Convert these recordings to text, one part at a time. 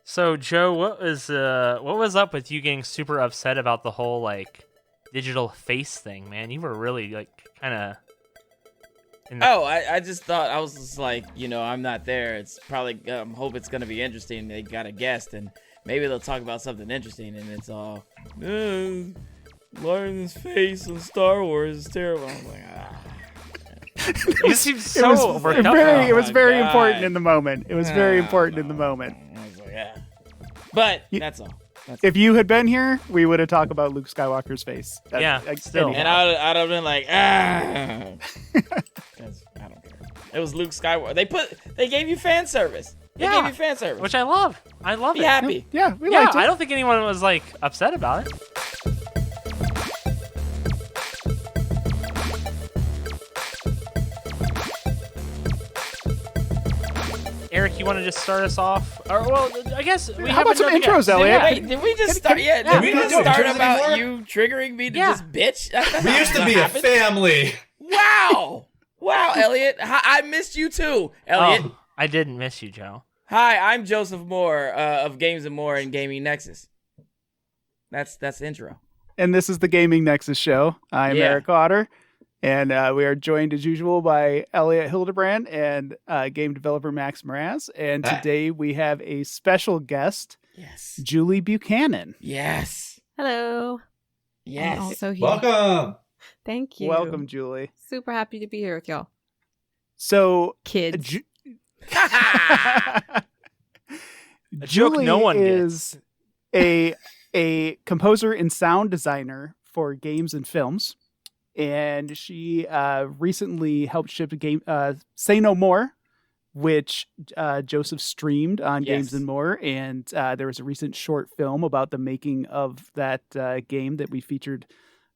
So Joe, what was up with you getting super upset about the whole like digital face thing, man? You were really like kind of in the I just thought, I was just like, I'm not there. It's probably, hope it's going to be interesting. They got a guest, and maybe they'll talk about something interesting, and it's all, Lauren's face on Star Wars is terrible. I'm like, You seem so worked up. It was very important in the moment. It was very important in the moment. I was like, yeah. But that's all. If you had been here, we would have talked about Luke Skywalker's face. Still. And I'd have been like, Because I don't care. It was Luke Skywalker. They gave you fan service. They gave you fan service. Which I love. I love Be it. happy. Yeah, we liked it. I don't think anyone was like upset about it. Eric, you want to just start us off? Or, well, I guess we How about some intros, Elliot? Wait, did we just start? Did we just start about anymore? you triggering me to just bitch? We used to be a family. Wow, Elliot. I missed you too, Elliot. Oh, I didn't miss you, Joe. Hi, I'm Joseph Moore of Games and More and Gaming Nexus. That's the intro. And this is the Gaming Nexus show. I'm Eric Otter, and we are joined as usual by Elliot Hildebrand and game developer Max Mraz. And today we have a special guest, Julie Buchanan. Yes. Hello. Yes. I'm also here. Welcome. Thank you. Welcome, Julie. Super happy to be here with y'all. So, Kids. A joke Julie no one is a composer and sound designer for games and films, and she recently helped ship a game, Say No More, which Joseph streamed on Games and More, and there was a recent short film about the making of that game that we featured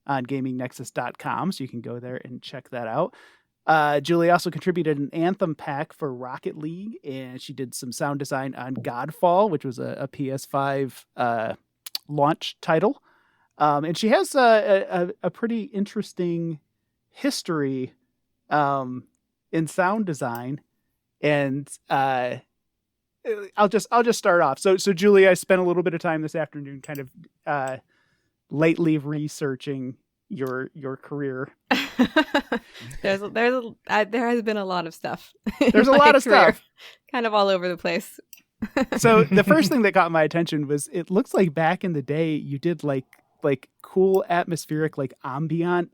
on GamingNexus.com, so you can go there and check that out. Julie also contributed an anthem pack for Rocket League, and she did some sound design on Godfall, which was a PS5 launch title. And she has a pretty interesting history in sound design. And I'll just start off. So Julie, I spent a little bit of time this afternoon kind of lately researching your career. there has been a lot of stuff. There's a lot of stuff, kind of all over the place. So the first thing that caught my attention was it looks like back in the day you did like cool atmospheric like ambient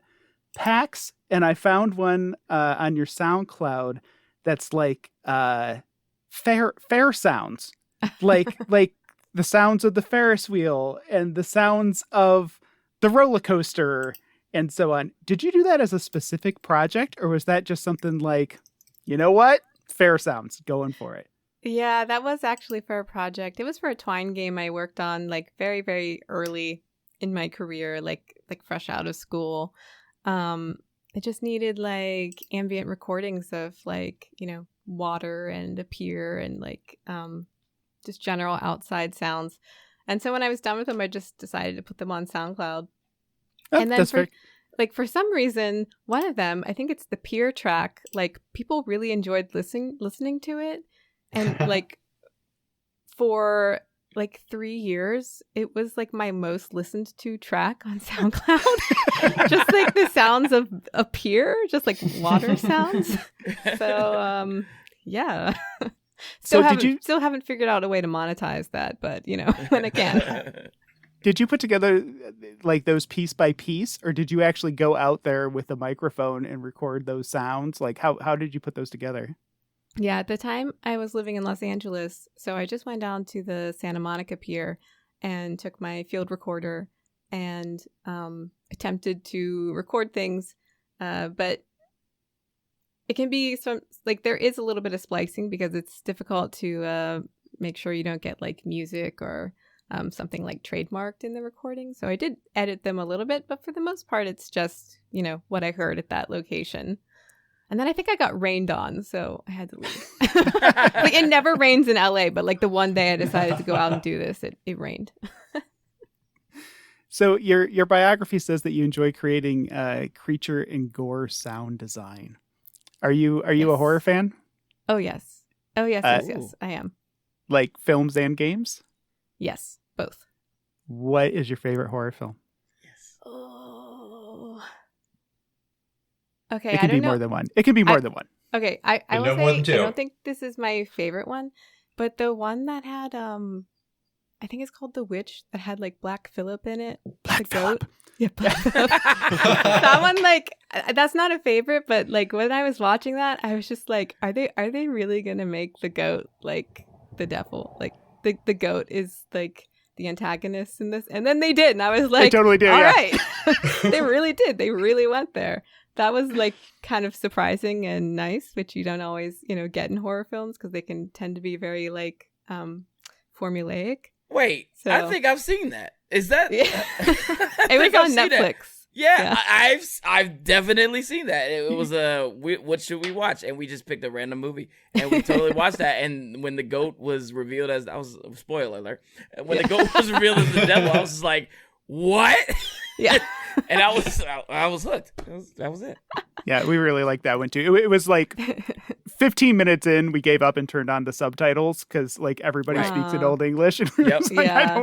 packs, and I found one on your SoundCloud that's like fair sounds, like the sounds of the Ferris wheel and the sounds of the roller coaster and so on. Did you do that as a specific project, or was that just something like, you know what, fair sounds, going for it? Yeah, that was actually for a project. It was for a Twine game I worked on like very, very early in my career, like fresh out of school. I just needed like ambient recordings of like, water and a pier and like just general outside sounds. And so when I was done with them, I just decided to put them on SoundCloud. And then for some reason, one of them, I think it's the pier track, like people really enjoyed listening to it. And like for like 3 years, it was like my most listened to track on SoundCloud. Just like the sounds of a pier, just like water sounds. So yeah. Still haven't figured out a way to monetize that, but when I can. Did you put together like those piece by piece, or did you actually go out there with a microphone and record those sounds? Like how did you put those together? Yeah, at the time I was living in Los Angeles, so I just went down to the Santa Monica Pier and took my field recorder and attempted to record things, but it can be there is a little bit of splicing because it's difficult to make sure you don't get like music or something like trademarked in the recording. So I did edit them a little bit, but for the most part, it's just, what I heard at that location. And then I think I got rained on, so I had to leave. Like, it never rains in LA, but like the one day I decided to go out and do this, it rained. So your biography says that you enjoy creating creature and gore sound design. Are you a horror fan? Oh yes, yes, I am. like films and games? Yes, both. What is your favorite horror film? Yes. Oh. Okay, It I can don't be know. more than one. It can be more than one. Okay, I But will no say more than I two. don't think this is my favorite one, but the one that had I think it's called The Witch that had like Black Phillip in it. Black the goat. Phillip. Yeah, Black Phillip. That one, like, that's not a favorite, but like when I was watching that, I was just like, are they really gonna make the goat like the devil? Like the goat is like the antagonist in this, and then they did, and I was like, They totally did. all Yeah. right. They really did. They really went there. That was like kind of surprising and nice, which you don't always, get in horror films because they can tend to be very like formulaic. Wait, So- I think I've seen that. Is that? Yeah. I It was think I've on seen that. Netflix. Yeah, Yeah. I've definitely seen that. It was what should we watch? And we just picked a random movie and we totally watched that. And when the goat was revealed as spoiler alert, when the goat was revealed as the devil, I was just like, what? Yeah. And I was hooked. That was it. Yeah, we really liked that one too. It was like 15 minutes in, we gave up and turned on the subtitles because like everybody Right. speaks in Oh. Old English, and we were Yep. just like, Yeah.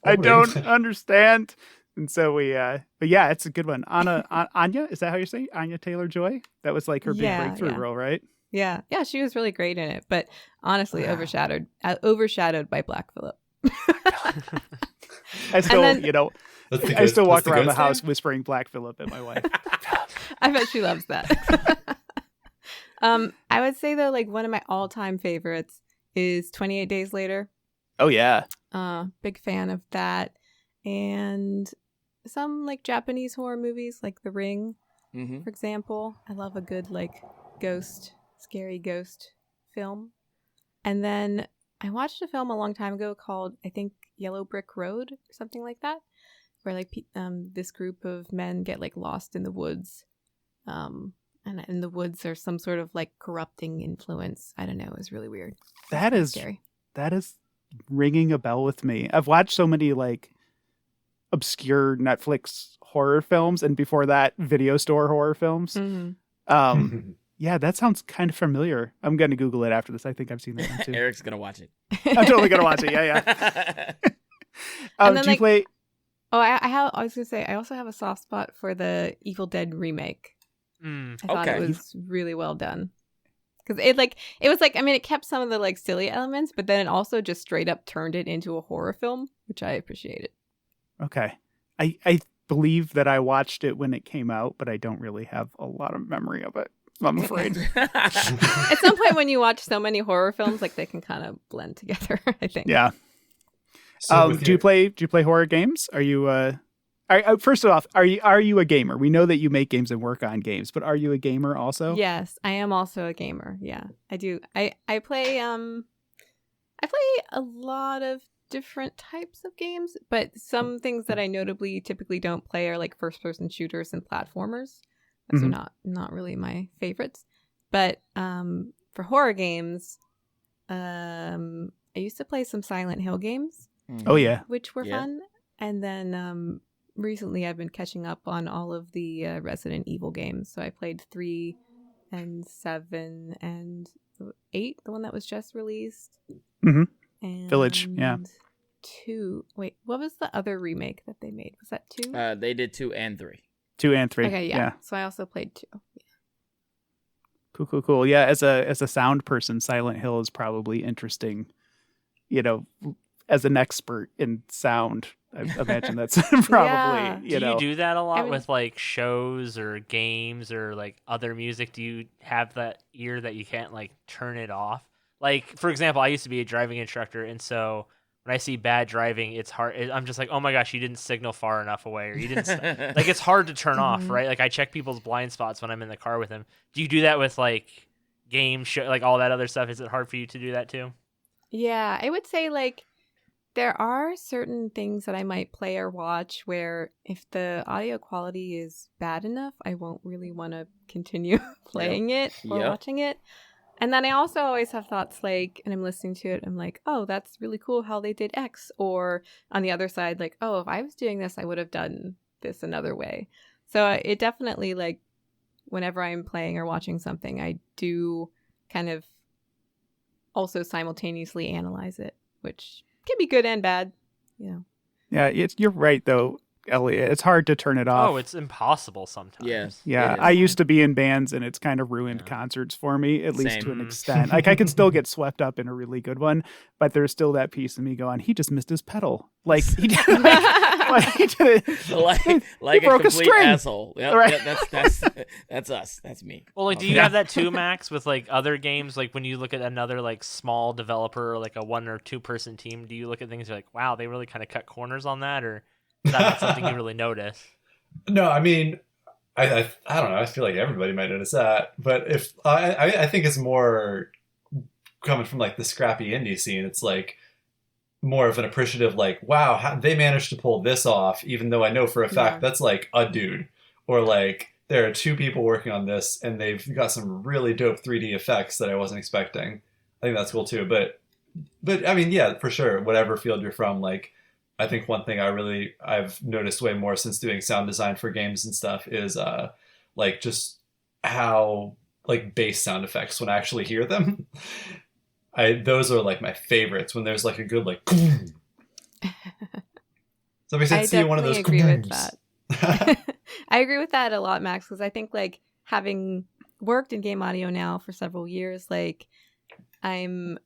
I Old don't English. understand. And so we, but yeah, it's a good one. Anya, is that how you say it? Anya Taylor-Joy? That was like her big Yeah, breakthrough yeah. role, right? Yeah. Yeah, she was really great in it, but honestly Wow. overshadowed by Black Phillip. I still, then- That's the I ghost- still walk that's the around the ghost house name? whispering Black Phillip at my wife. I bet she loves that. I would say though, like one of my all-time favorites is 28 Days Later. Oh yeah. Big fan of that. And some like Japanese horror movies like The Ring, Mm-hmm. for example. I love a good like scary ghost film. And then I watched a film a long time ago called, I think, Yellow Brick Road or something like that, where like this group of men get like lost in the woods. And in the woods are some sort of like corrupting influence. I don't know. It was really weird. That It's is scary. that is ringing a bell with me. I've watched so many like obscure Netflix horror films, and before that, video store horror films. Mhm. Yeah, that sounds kind of familiar. I'm gonna Google it after this. I think I've seen that one too. Eric's gonna watch it. I'm totally gonna watch it. Yeah, yeah. And then, Do you like- play? Oh, I was gonna say I also have a soft spot for the Evil Dead remake. Mm. I thought Okay. it was really well done because it kept some of the like silly elements, but then it also just straight up turned it into a horror film, which I appreciated. Okay, I believe that I watched it when it came out, but I don't really have a lot of memory of it. I'm afraid. At some point, when you watch so many horror films, like they can kind of blend together. I think. Yeah. So with Do you your- play horror games? Are you first off, are you a gamer? We know that you make games and work on games, but are you a gamer also? Yes, I am also a gamer. Yeah, I do. I play a lot of different types of games, but some things that I notably typically don't play are like first person shooters and platformers. Those Mhm. are not really my favorites. But for horror games, I used to play some Silent Hill games, Oh yeah. which were Yeah. fun. And then recently I've been catching up on all of the Resident Evil games. So I played 3 and 7 and 8, the one that was just released. Mhm. And Village, yeah. 2. Wait, what was the other remake that they made? Was that 2? They did 2 and 3. 2 and 3. Okay, yeah. So I also played 2. Cool. Yeah, as a sound person, Silent Hill is probably interesting. As an expert in sound, I imagine that's probably Yeah. Do you do that a lot I mean- with like shows or games or like other music? Do you have that ear that you can't like turn it off? Like, for example, I used to be a driving instructor, and so when I see bad driving, it's hard. I'm just like, oh my gosh, you didn't signal far enough away, or you didn't. Like, it's hard to turn off, Mhm. right? Like, I check people's blind spots when I'm in the car with them. Do you do that with like game show, like all that other stuff? Is it hard for you to do that too? Yeah, I would say like there are certain things that I might play or watch where if the audio quality is bad enough, I won't really want to continue playing it or Yep. watching it. And then I also always have thoughts like, and I'm listening to it, I'm like, oh, that's really cool how they did X. Or on the other side, like, oh, if I was doing this, I would have done this another way. So it definitely, like, whenever I'm playing or watching something, I do kind of also simultaneously analyze it, which can be good and bad. Yeah, you're right though, Elliot. It's hard to turn it off. Oh, it's impossible sometimes. Yeah. Yeah, It is. I used to be in bands, and it's kind of ruined concerts for me, at least to an Same. extent. Like, I can still get swept up in a really good one, but there's still that piece of me going, he just missed his pedal. Like, he did, he did like broke a a complete string. asshole. Yep, Right. that's us. That's me. Well, like, do you have that too, Max, with like other games? Like when you look at another like small developer, or like a 1 or 2 person team, do you look at things you're like, wow, they really kind of cut corners on that, or is that not something you really notice? No, I mean, I don't know. I feel like everybody might notice that, but if I think it's more coming from like the scrappy indie scene. It's like more of an appreciative, like, wow, how, they managed to pull this off, even though I know for a fact that's like a dude, or like there are 2 people working on this and they've got some really dope 3D effects that I wasn't expecting. I think that's cool too. But I mean, yeah, for sure, whatever field you're from, like, I think one thing I've noticed way more since doing sound design for games and stuff is like just how like bass sound effects when I actually hear them. Those are like my favorites when there's like a good like. So makes sense to you one of those. I agree with that. I agree with that a lot, Max, because I think like having worked in game audio now for several years, like I'm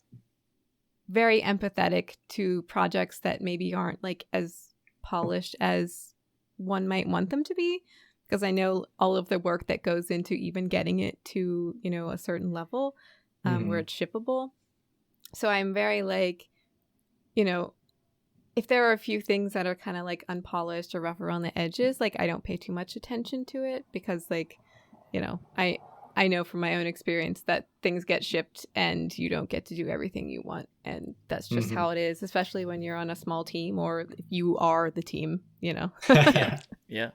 very empathetic to projects that maybe aren't like as polished as one might want them to be, because I know all of the work that goes into even getting it to, you know, a certain level where it's shippable. So I'm very like, you know, if there are a few things that are kind of like unpolished or rough around the edges, like I don't pay too much attention to it, because like, you know, I know from my own experience that things get shipped and you don't get to do everything you want. And that's just how it is, especially when you're on a small team, or if you are the team, you know? Yeah.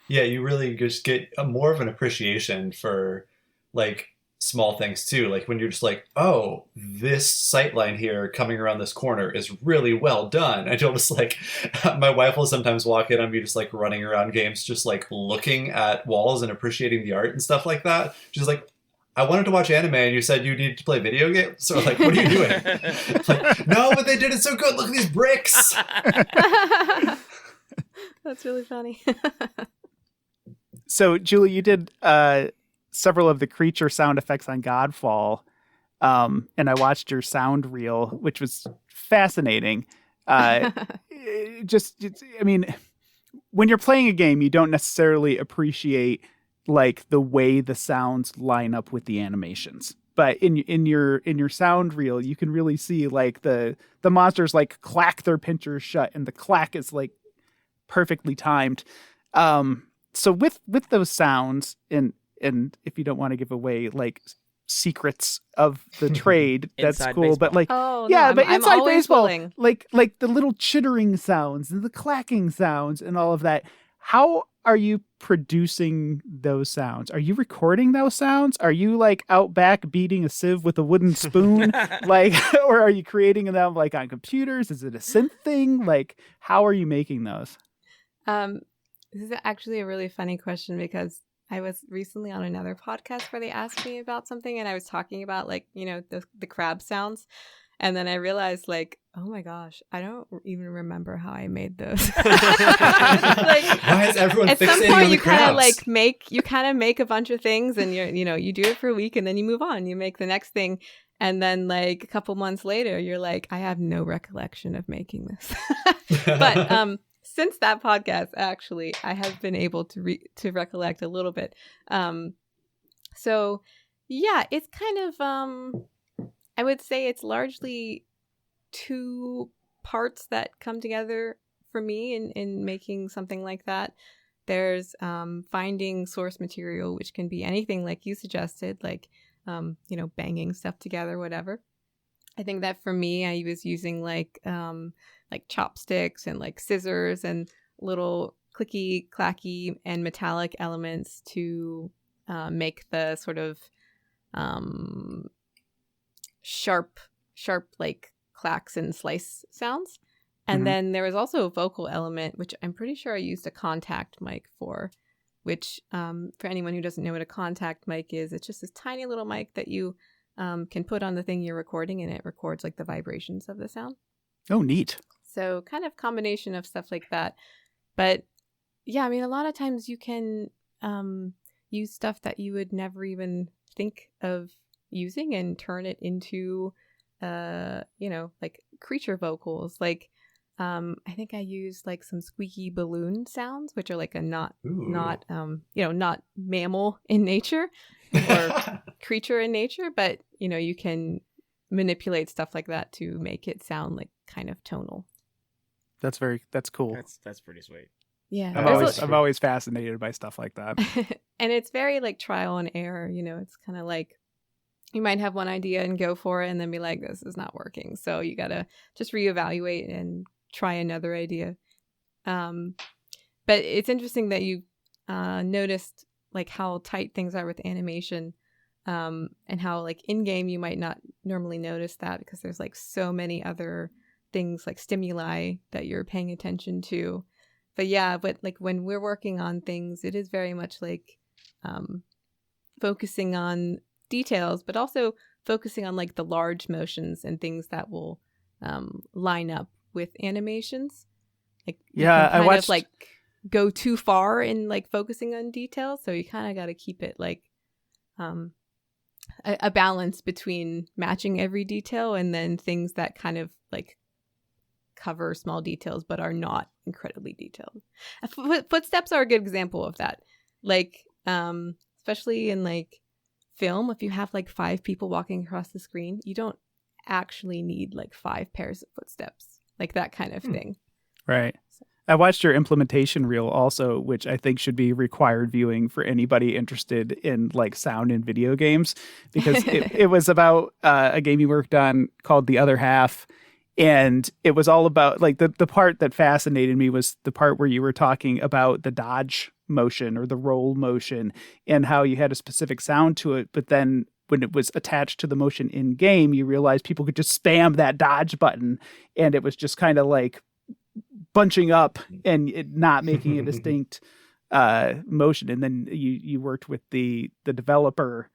Yeah, you really just get more of an appreciation for like small things too. Like when you're just like, oh, this sightline here coming around this corner is really well done. And you'll just like, my wife will sometimes walk in on me just like running around games, just like looking at walls and appreciating the art and stuff like that. She's like, I wanted to watch anime and you said you needed to play video games. So like, what are you doing? Like, no, but they did it so good. Look at these bricks. That's really funny. So, Julie, you did several of the creature sound effects on Godfall, and I watched your sound reel, which was fascinating. I mean, when you're playing a game, you don't necessarily appreciate like the way the sounds line up with the animations. But in your sound reel, you can really see like the monsters like clack their pinchers shut, and the clack is like perfectly timed. So with those sounds, and if you don't want to give away like secrets of the trade, that's Inside cool. baseball. But like, Oh, yeah, no, but I'm inside always baseball, willing. like the little chittering sounds and the clacking sounds and all of that. How are you producing those sounds? Are you recording those sounds? Are you like out back beating a sieve with a wooden spoon? Like, or are you creating them like on computers? Is it a synth thing? Like, how are you making those? This is actually a really funny question, because I was recently on another podcast where they asked me about something, and I was talking about like, you know, the crab sounds. And then I realized like, oh my gosh, I don't even remember how I made those. Like, why is everyone at some fixating point on the you kind of crabs? like make a bunch of things, and you do it for a week and then you move on, you make the next thing. And then like a couple months later, you're like, I have no recollection of making this. But, since that podcast, actually, I have been able to recollect a little bit. So yeah, it's kind of, I would say it's largely 2 parts that come together for me in making something like that. There's finding source material, which can be anything like you suggested, like, banging stuff together, whatever. I think that for me, I was using like chopsticks and like scissors and little clicky, clacky, and metallic elements to make the sort of sharp like clacks and slice sounds. And then there was also a vocal element, which I'm pretty sure I used a contact mic for, which for anyone who doesn't know what a contact mic is, it's just this tiny little mic that you can put on the thing you're recording, and it records like the vibrations of the sound. Oh, neat. So kind of combination of stuff like that. But yeah, I mean, a lot of times you can use stuff that you would never even think of using and turn it into, like creature vocals. Like, I think I used like some squeaky balloon sounds, which are like a not mammal in nature or creature in nature, but you can manipulate stuff like that to make it sound like kind of tonal. That's cool. That's pretty sweet. Yeah. I'm always fascinated by stuff like that. And it's very like trial and error. It's kind of like you might have one idea and go for it and then be like, this is not working. So you got to just reevaluate and try another idea. But it's interesting that you noticed like how tight things are with animation, and how like in game you might not normally notice that because there's like so many other things like stimuli that you're paying attention to. But like when we're working on things, it is very much like focusing on details, but also focusing on like the large motions and things that will line up with animations. Like I watched of, like go too far in like focusing on details, so you kind of got to keep it like a balance between matching every detail and then things that kind of like cover small details but are not incredibly detailed. Footsteps are a good example of that. Like especially in like film, if you have like 5 people walking across the screen, you don't actually need like 5 pairs of footsteps, like that kind of thing. Right. I watched your implementation reel also, which I think should be required viewing for anybody interested in like sound in video games, because it was about a game you worked on called The Other Half. And it was all about like the part that fascinated me was the part where you were talking about the dodge motion or the roll motion and how you had a specific sound to it. But then when it was attached to the motion in game, you realized people could just spam that dodge button and it was just kind of like bunching up and it not making a distinct motion. And then you worked with the developer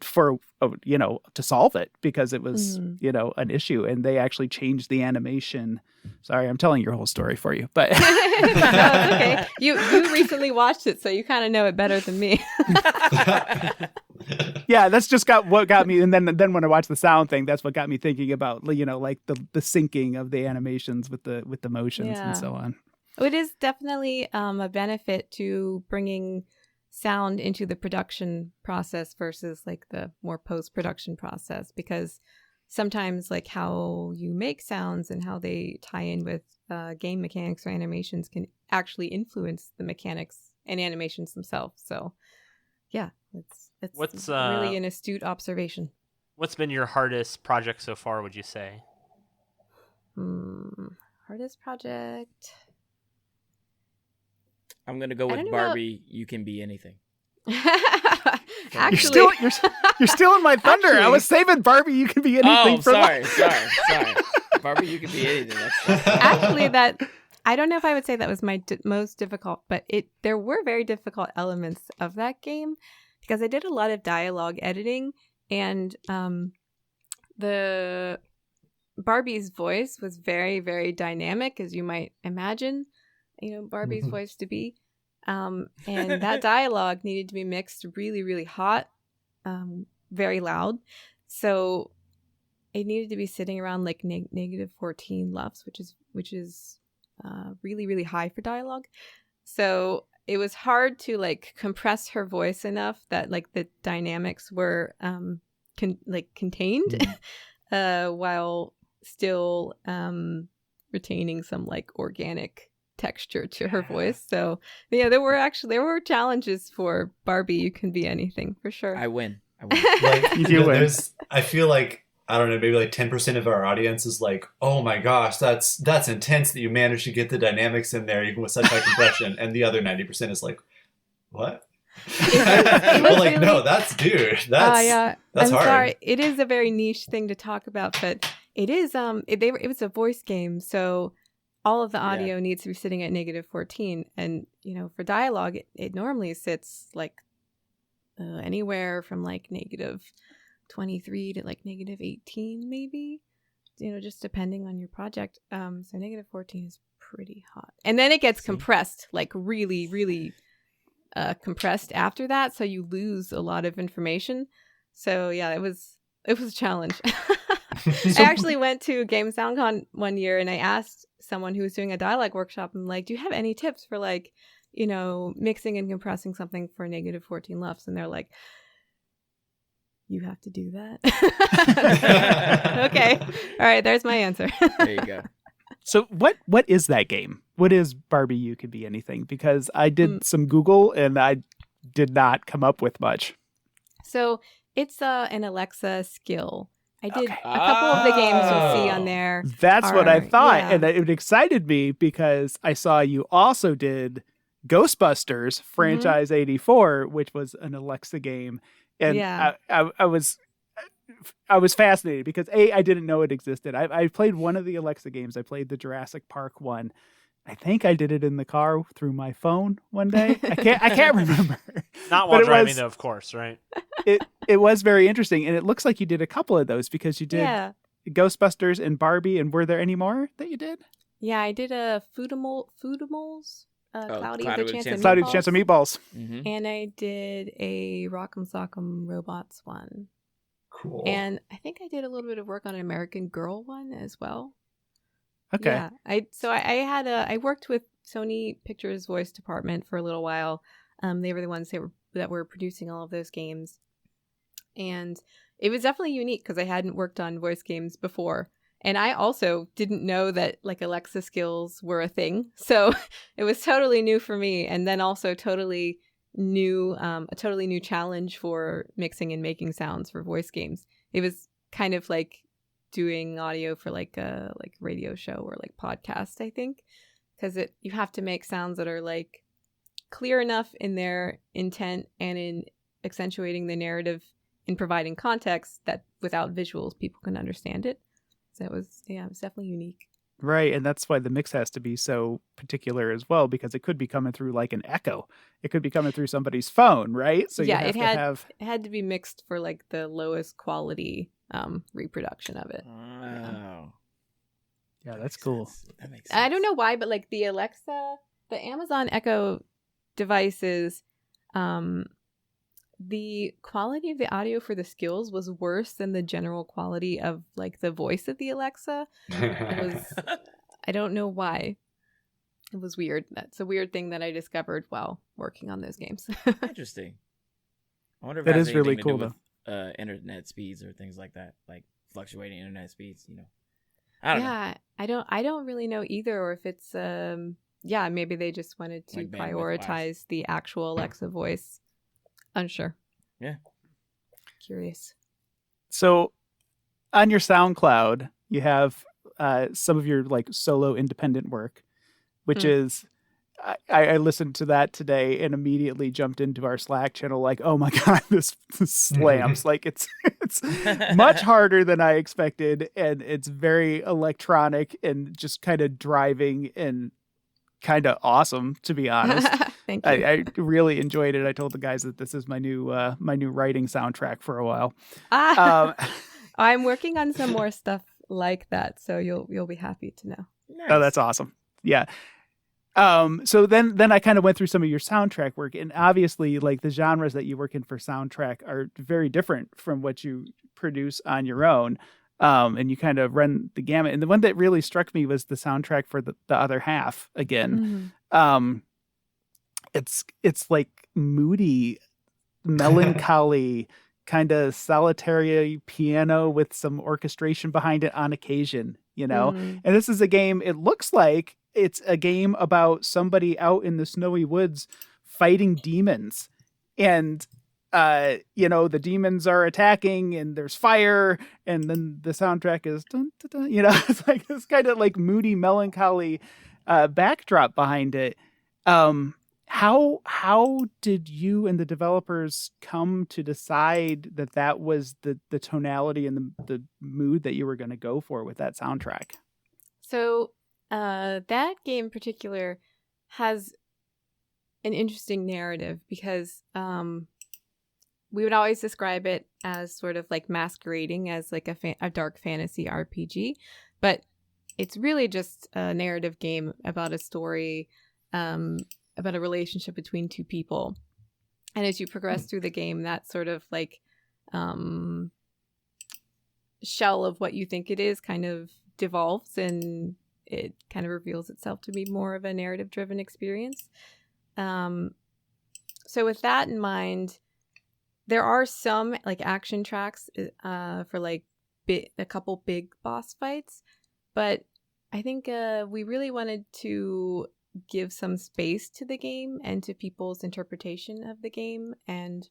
for to solve it because it was an issue, and they actually changed the animation. Sorry, I'm telling your whole story for you, but no, it's okay. You recently watched it, so you kind of know it better than me. Yeah, that's just what got me. And then when I watched the sound thing, that's what got me thinking about like the syncing of the animations with the motions and so on. It is definitely a benefit to bringing sound into the production process versus like the more post-production process, because sometimes like how you make sounds and how they tie in with game mechanics or animations can actually influence the mechanics and animations themselves. So yeah, it's really an astute observation. What's been your hardest project so far, would you say? Hardest project? I'm gonna go with Barbie. You Can Be Anything. Actually, you're stealing my thunder. Actually, I was saving Barbie. You Can Be Anything. Oh, sorry. Barbie, You Can Be Anything. That's actually that. I don't know if I would say that was my most difficult, but there were very difficult elements of that game because I did a lot of dialogue editing, and the Barbie's voice was very, very dynamic, as you might imagine. Barbie's voice to be. And that dialogue needed to be mixed really, really hot, very loud. So it needed to be sitting around like negative 14 LUFS, which is really, really high for dialogue. So it was hard to like compress her voice enough that like the dynamics were contained while still retaining some like organic texture to her voice. So yeah, there were challenges for Barbie You Can Be Anything, for sure. I win. Like, you do win. I feel like, I don't know, maybe like 10% of our audience is like, oh my gosh, that's intense that you managed to get the dynamics in there even with such high compression. And the other 90% is like, what? Well, like, really, no, that's I'm hard. Sorry, it is a very niche thing to talk about, but it is it was a voice game, so all of the audio needs to be sitting at negative 14, and for dialogue it normally sits like anywhere from like negative 23 to like -18 maybe, just depending on your project. So -14 is pretty hot, and then it gets compressed, like really, really compressed after that, so you lose a lot of information. So yeah, it was a challenge. I actually went to Game SoundCon one year, and I asked someone who was doing a dialogue workshop, I'm like, do you have any tips for like, mixing and compressing something for -14 LUFS? And they're like, you have to do that. Okay. All right. There's my answer. There you go. So what is that game? What is Barbie You Could Be Anything? Because I did some Google and I did not come up with much. So it's an Alexa skill. I did a couple of the games you'll see on there. That's what I thought. Yeah. And it excited me because I saw you also did Ghostbusters Franchise 84, which was an Alexa game. And Yeah. I was fascinated because I didn't know it existed. I played one of the Alexa games. I played the Jurassic Park one. I think I did it in the car through my phone one day. I can't remember. Not while driving, though, of course, right? It was very interesting, and it looks like you did a couple of those because you did Ghostbusters and Barbie. And were there any more that you did? Yeah, I did a Foodimals, Cloudy with a Chance of Meatballs. Mm-hmm. And I did a Rock'em Sock'em Robots one. Cool. And I think I did a little bit of work on an American Girl one as well. Okay. Yeah. I worked with Sony Pictures Voice Department for a little while. They were the ones that were producing all of those games. And it was definitely unique because I hadn't worked on voice games before. And I also didn't know that like Alexa skills were a thing. So it was totally new for me. And then also totally new, a totally new challenge for mixing and making sounds for voice games. It was kind of like doing audio for like a radio show or like podcast, I think, because you have to make sounds that are like clear enough in their intent and in accentuating the narrative in providing context that without visuals people can understand it. So it was definitely unique. Right, and that's why the mix has to be so particular as well, because it could be coming through like an echo. It could be coming through somebody's phone, right? So yeah, it had to be mixed for like the lowest quality reproduction of it. Wow. Yeah, that's cool. That makes sense. I don't know why, but like the Amazon Echo devices, the quality of the audio for the skills was worse than the general quality of like the voice of the Alexa. I don't know why. It was weird. That's a weird thing that I discovered while working on those games. Interesting. I wonder if That it has is really anything to cool, do with internet speeds or things like that, like fluctuating internet speeds. I don't know. I don't really know either, or if it's maybe they just wanted to Like bandwidth prioritize the actual Alexa voice. Unsure. Yeah. Curious. So on your SoundCloud, you have some of your like solo independent work, which is I listened to that today and immediately jumped into our Slack channel like, oh my God, this slams. Like it's much harder than I expected, and it's very electronic and just kind of driving and kind of awesome, to be honest. Thank you. I really enjoyed it. I told the guys that this is my new writing soundtrack for a while. I'm working on some more stuff like that, so you'll be happy to know. Nice. Oh, that's awesome. Yeah. So then I kind of went through some of your soundtrack work, and obviously like the genres that you work in for soundtrack are very different from what you produce on your own. And you kind of run the gamut. And the one that really struck me was the soundtrack for the other half again. Mm-hmm. It's like moody, melancholy, kind of solitary piano with some orchestration behind it on occasion, And this is a game, it looks like it's a game about somebody out in the snowy woods fighting demons. And the demons are attacking and there's fire, and then the soundtrack is dun, dun, dun, it's like this kind of like moody, melancholy backdrop behind it. How did you and the developers come to decide that was the tonality and the mood that you were going to go for with that soundtrack? So that game in particular has an interesting narrative because we would always describe it as sort of like masquerading as like a dark fantasy RPG, but it's really just a narrative game about a story, about a relationship between two people. And as you progress through the game, that sort of like shell of what you think it is kind of devolves, and it kind of reveals itself to be more of a narrative-driven experience. So with that in mind, there are some like action tracks for like a couple big boss fights, but I think we really wanted to give some space to the game and to people's interpretation of the game and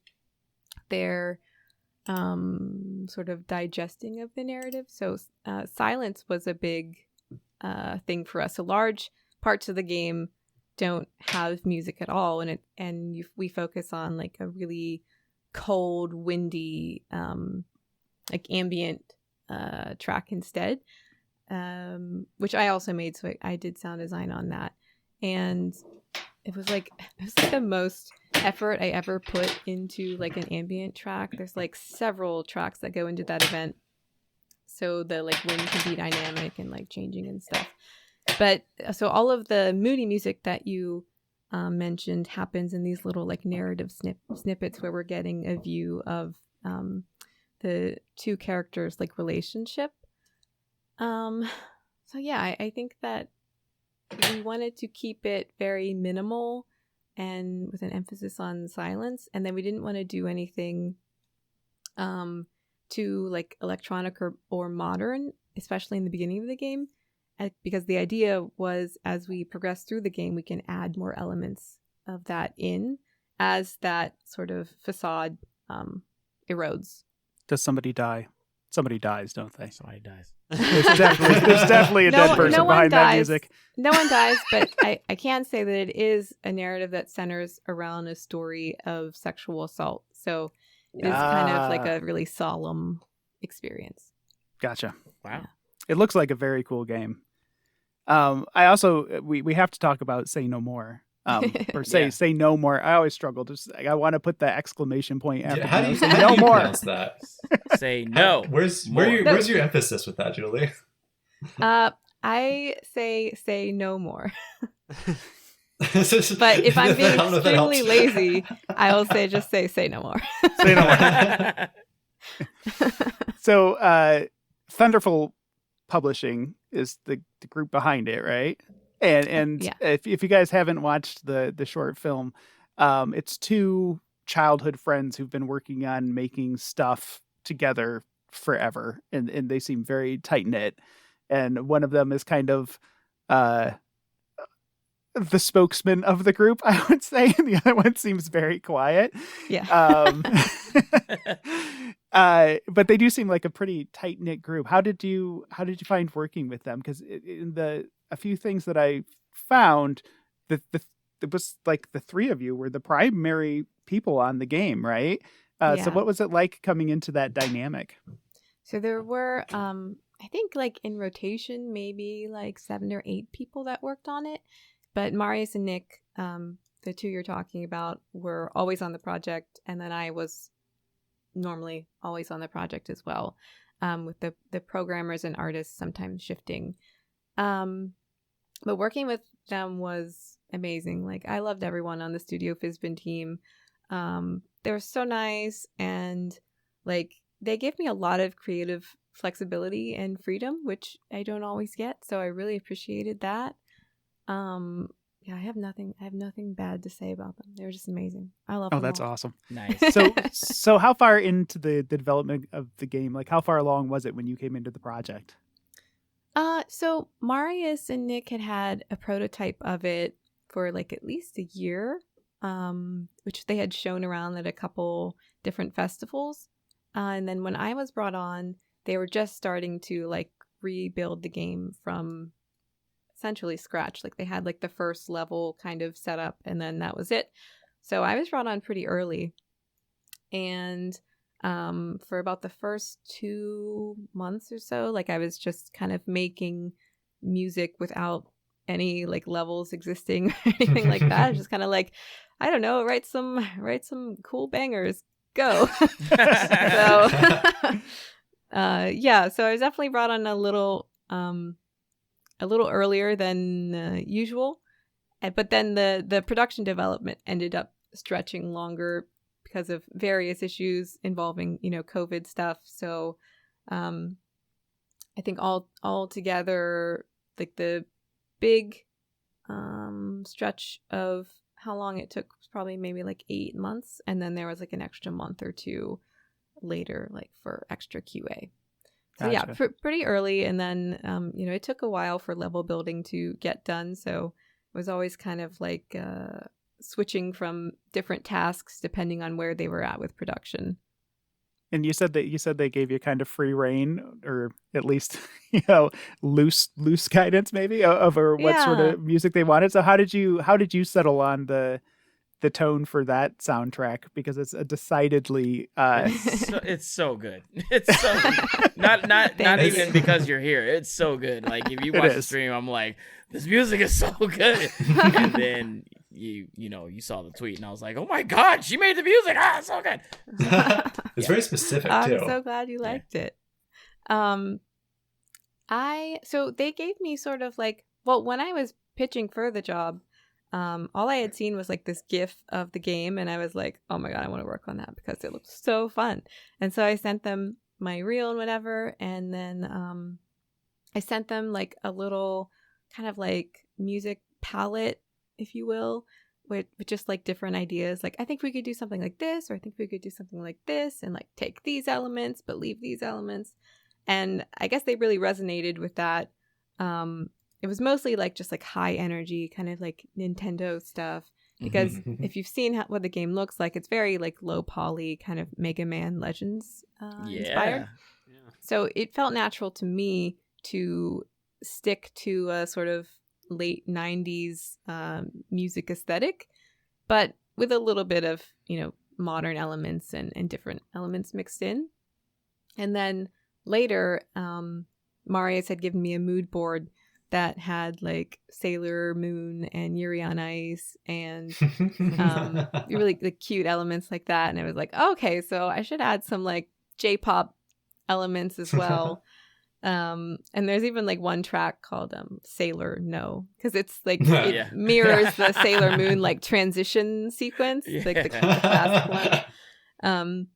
their sort of digesting of the narrative. So silence was a big thing for us. So large parts of the game don't have music at all, and we focus on like a really cold, windy, like ambient track instead, which I also made. So I did sound design on that, and it was like the most effort I ever put into like an ambient track. There's like several tracks that go into that event, so the like wind can be dynamic and like changing and stuff. But so all of the moody music that you mentioned happens in these little like narrative snippets where we're getting a view of the two characters' like relationship. So yeah, I think that we wanted to keep it very minimal and with an emphasis on silence, and then we didn't want to do anything too like electronic or modern, especially in the beginning of the game, because the idea was as we progress through the game, we can add more elements of that in as that sort of facade erodes. Does somebody die? Somebody dies, don't they? Somebody dies. There's definitely a dead person behind that music. No one dies, but I can say that it is a narrative that centers around a story of sexual assault. So it's kind of like a really solemn experience. Gotcha. Wow. Yeah. It looks like a very cool game. I also we have to talk about Say No More. Or say no more. I always struggle. I want to put the exclamation point after. How do you, say how no do you more? pronounce that? Say no. Where's your emphasis with that, Julie? I say no more. But if I'm being extremely lazy, I will say no more. Say no more. So Thunderful Publishing is the group behind it, right? And Yeah. if you guys haven't watched the short film, it's two childhood friends who've been working on making stuff together forever, and they seem very tight knit. And one of them is kind of the spokesman of the group, I would say, and the other one seems very quiet. Yeah. But they do seem like a pretty tight knit group. How did you find working with them? Because in a few things that I found, it was like the three of you were the primary people on the game, right? Yeah. So what was it like coming into that dynamic? So there were, I think like in rotation, maybe like 7 or 8 people that worked on it. But Marius and Nick, the two you're talking about, were always on the project. And then I was normally always on the project as well, with the programmers and artists sometimes shifting. But working with them was amazing. Like, I loved everyone on the Studio Fizbin team. They were so nice, and like they gave me a lot of creative flexibility and freedom, which I don't always get. So I really appreciated that. Yeah, I have nothing bad to say about them. They were just amazing. I love them. Oh, that's all. awesome. Nice. So how far into the development of the game, like how far along was it when you came into the project? So Marius and Nick had a prototype of it for like at least a year, which they had shown around at a couple different festivals. And then when I was brought on, they were just starting to like rebuild the game from essentially scratch. Like they had like the first level kind of set up, and then that was it. So I was brought on pretty early, and for about the first 2 months or so, like I was just kind of making music without any like levels existing or anything like that. Just kind of like, I don't know, write some cool bangers, go. So yeah, so I was definitely brought on a little earlier than usual, but then the production development ended up stretching longer because of various issues involving COVID stuff. So I think all together, like the big stretch of how long it took was probably maybe like 8 months, and then there was like an extra month or two later, like for extra QA. So Gotcha. yeah, pretty early, and then it took a while for level building to get done. So it was always kind of like switching from different tasks depending on where they were at with production. And you said they gave you kind of free reign, or at least loose guidance maybe over what sort of music they wanted. So how did you settle on the tone for that soundtrack? Because it's a decidedly it's so good. It's so good. not even because you're here. It's so good. Like if you watch the stream, I'm like, this music is so good. And then you saw the tweet, and I was like, oh my god, she made the music. It's so good. It's very specific too. I'm so glad you liked it. So they gave me sort of like, well, when I was pitching for the job, all I had seen was like this GIF of the game, and I was like, oh my god, I want to work on that because it looks so fun. And so I sent them my reel and whatever, and then I sent them like a little kind of like music palette, if you will, with just like different ideas. Like, I think we could do something like this, or I think we could do something like this, and like take these elements but leave these elements. And I guess they really resonated with that. It was mostly like just like high energy, kind of like Nintendo stuff. Because if you've seen what the game looks like, it's very like low poly, kind of Mega Man Legends inspired. Yeah. So it felt natural to me to stick to a sort of late 90s music aesthetic, but with a little bit of modern elements and different elements mixed in. And then later, Marius had given me a mood board that had like Sailor Moon and Yuri on Ice and really the cute elements like that. And I was like, okay, so I should add some like J-pop elements as well. And there's even like one track called Sailor No, because it's like it mirrors the Sailor Moon like transition sequence, like the classic one.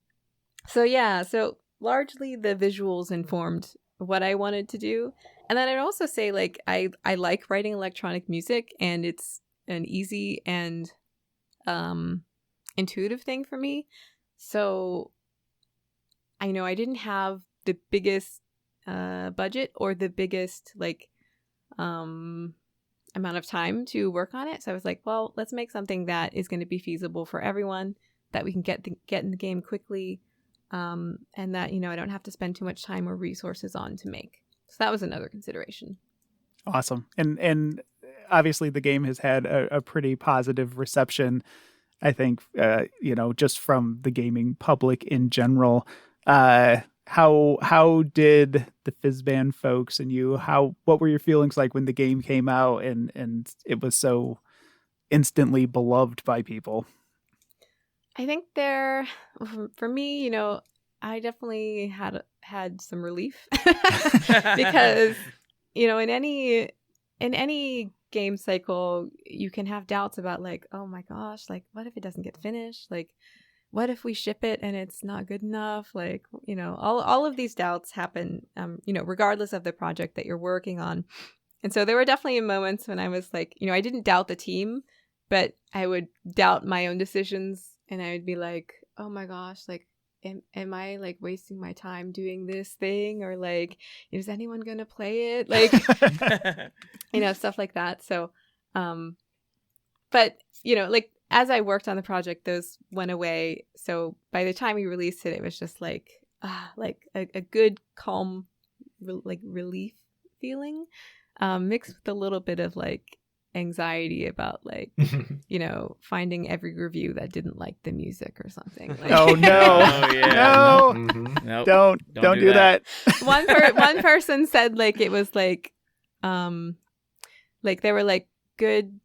So largely the visuals informed what I wanted to do. And then I'd also say like I like writing electronic music, and it's an easy and intuitive thing for me. So I know I didn't have the biggest budget or the biggest like amount of time to work on it. So I was like, well, let's make something that is going to be feasible for everyone, that we can get in the game quickly, and that I don't have to spend too much time or resources on to make. So that was another consideration. Awesome. And obviously the game has had a pretty positive reception, I think, just from the gaming public in general. How did the Fizzband folks and you, what were your feelings like when the game came out and it was so instantly beloved by people? I think for me, I definitely had some relief because, in any game cycle, you can have doubts about like, oh my gosh, like what if it doesn't get finished? Like, what if we ship it and it's not good enough? Like, all of these doubts happen, regardless of the project that you're working on. And so there were definitely moments when I was like, I didn't doubt the team, but I would doubt my own decisions, and I would be like, oh my gosh, like, am I like wasting my time doing this thing? Or like, is anyone going to play it? Like, stuff like that. So, but, like, as I worked on the project, those went away. So by the time we released it, it was just like a good, calm, relief feeling, mixed with a little bit of like anxiety about like, finding every review that didn't like the music or something. Like, oh no, oh, yeah. no, Nope. Don't do that. One person said like it was like they were like good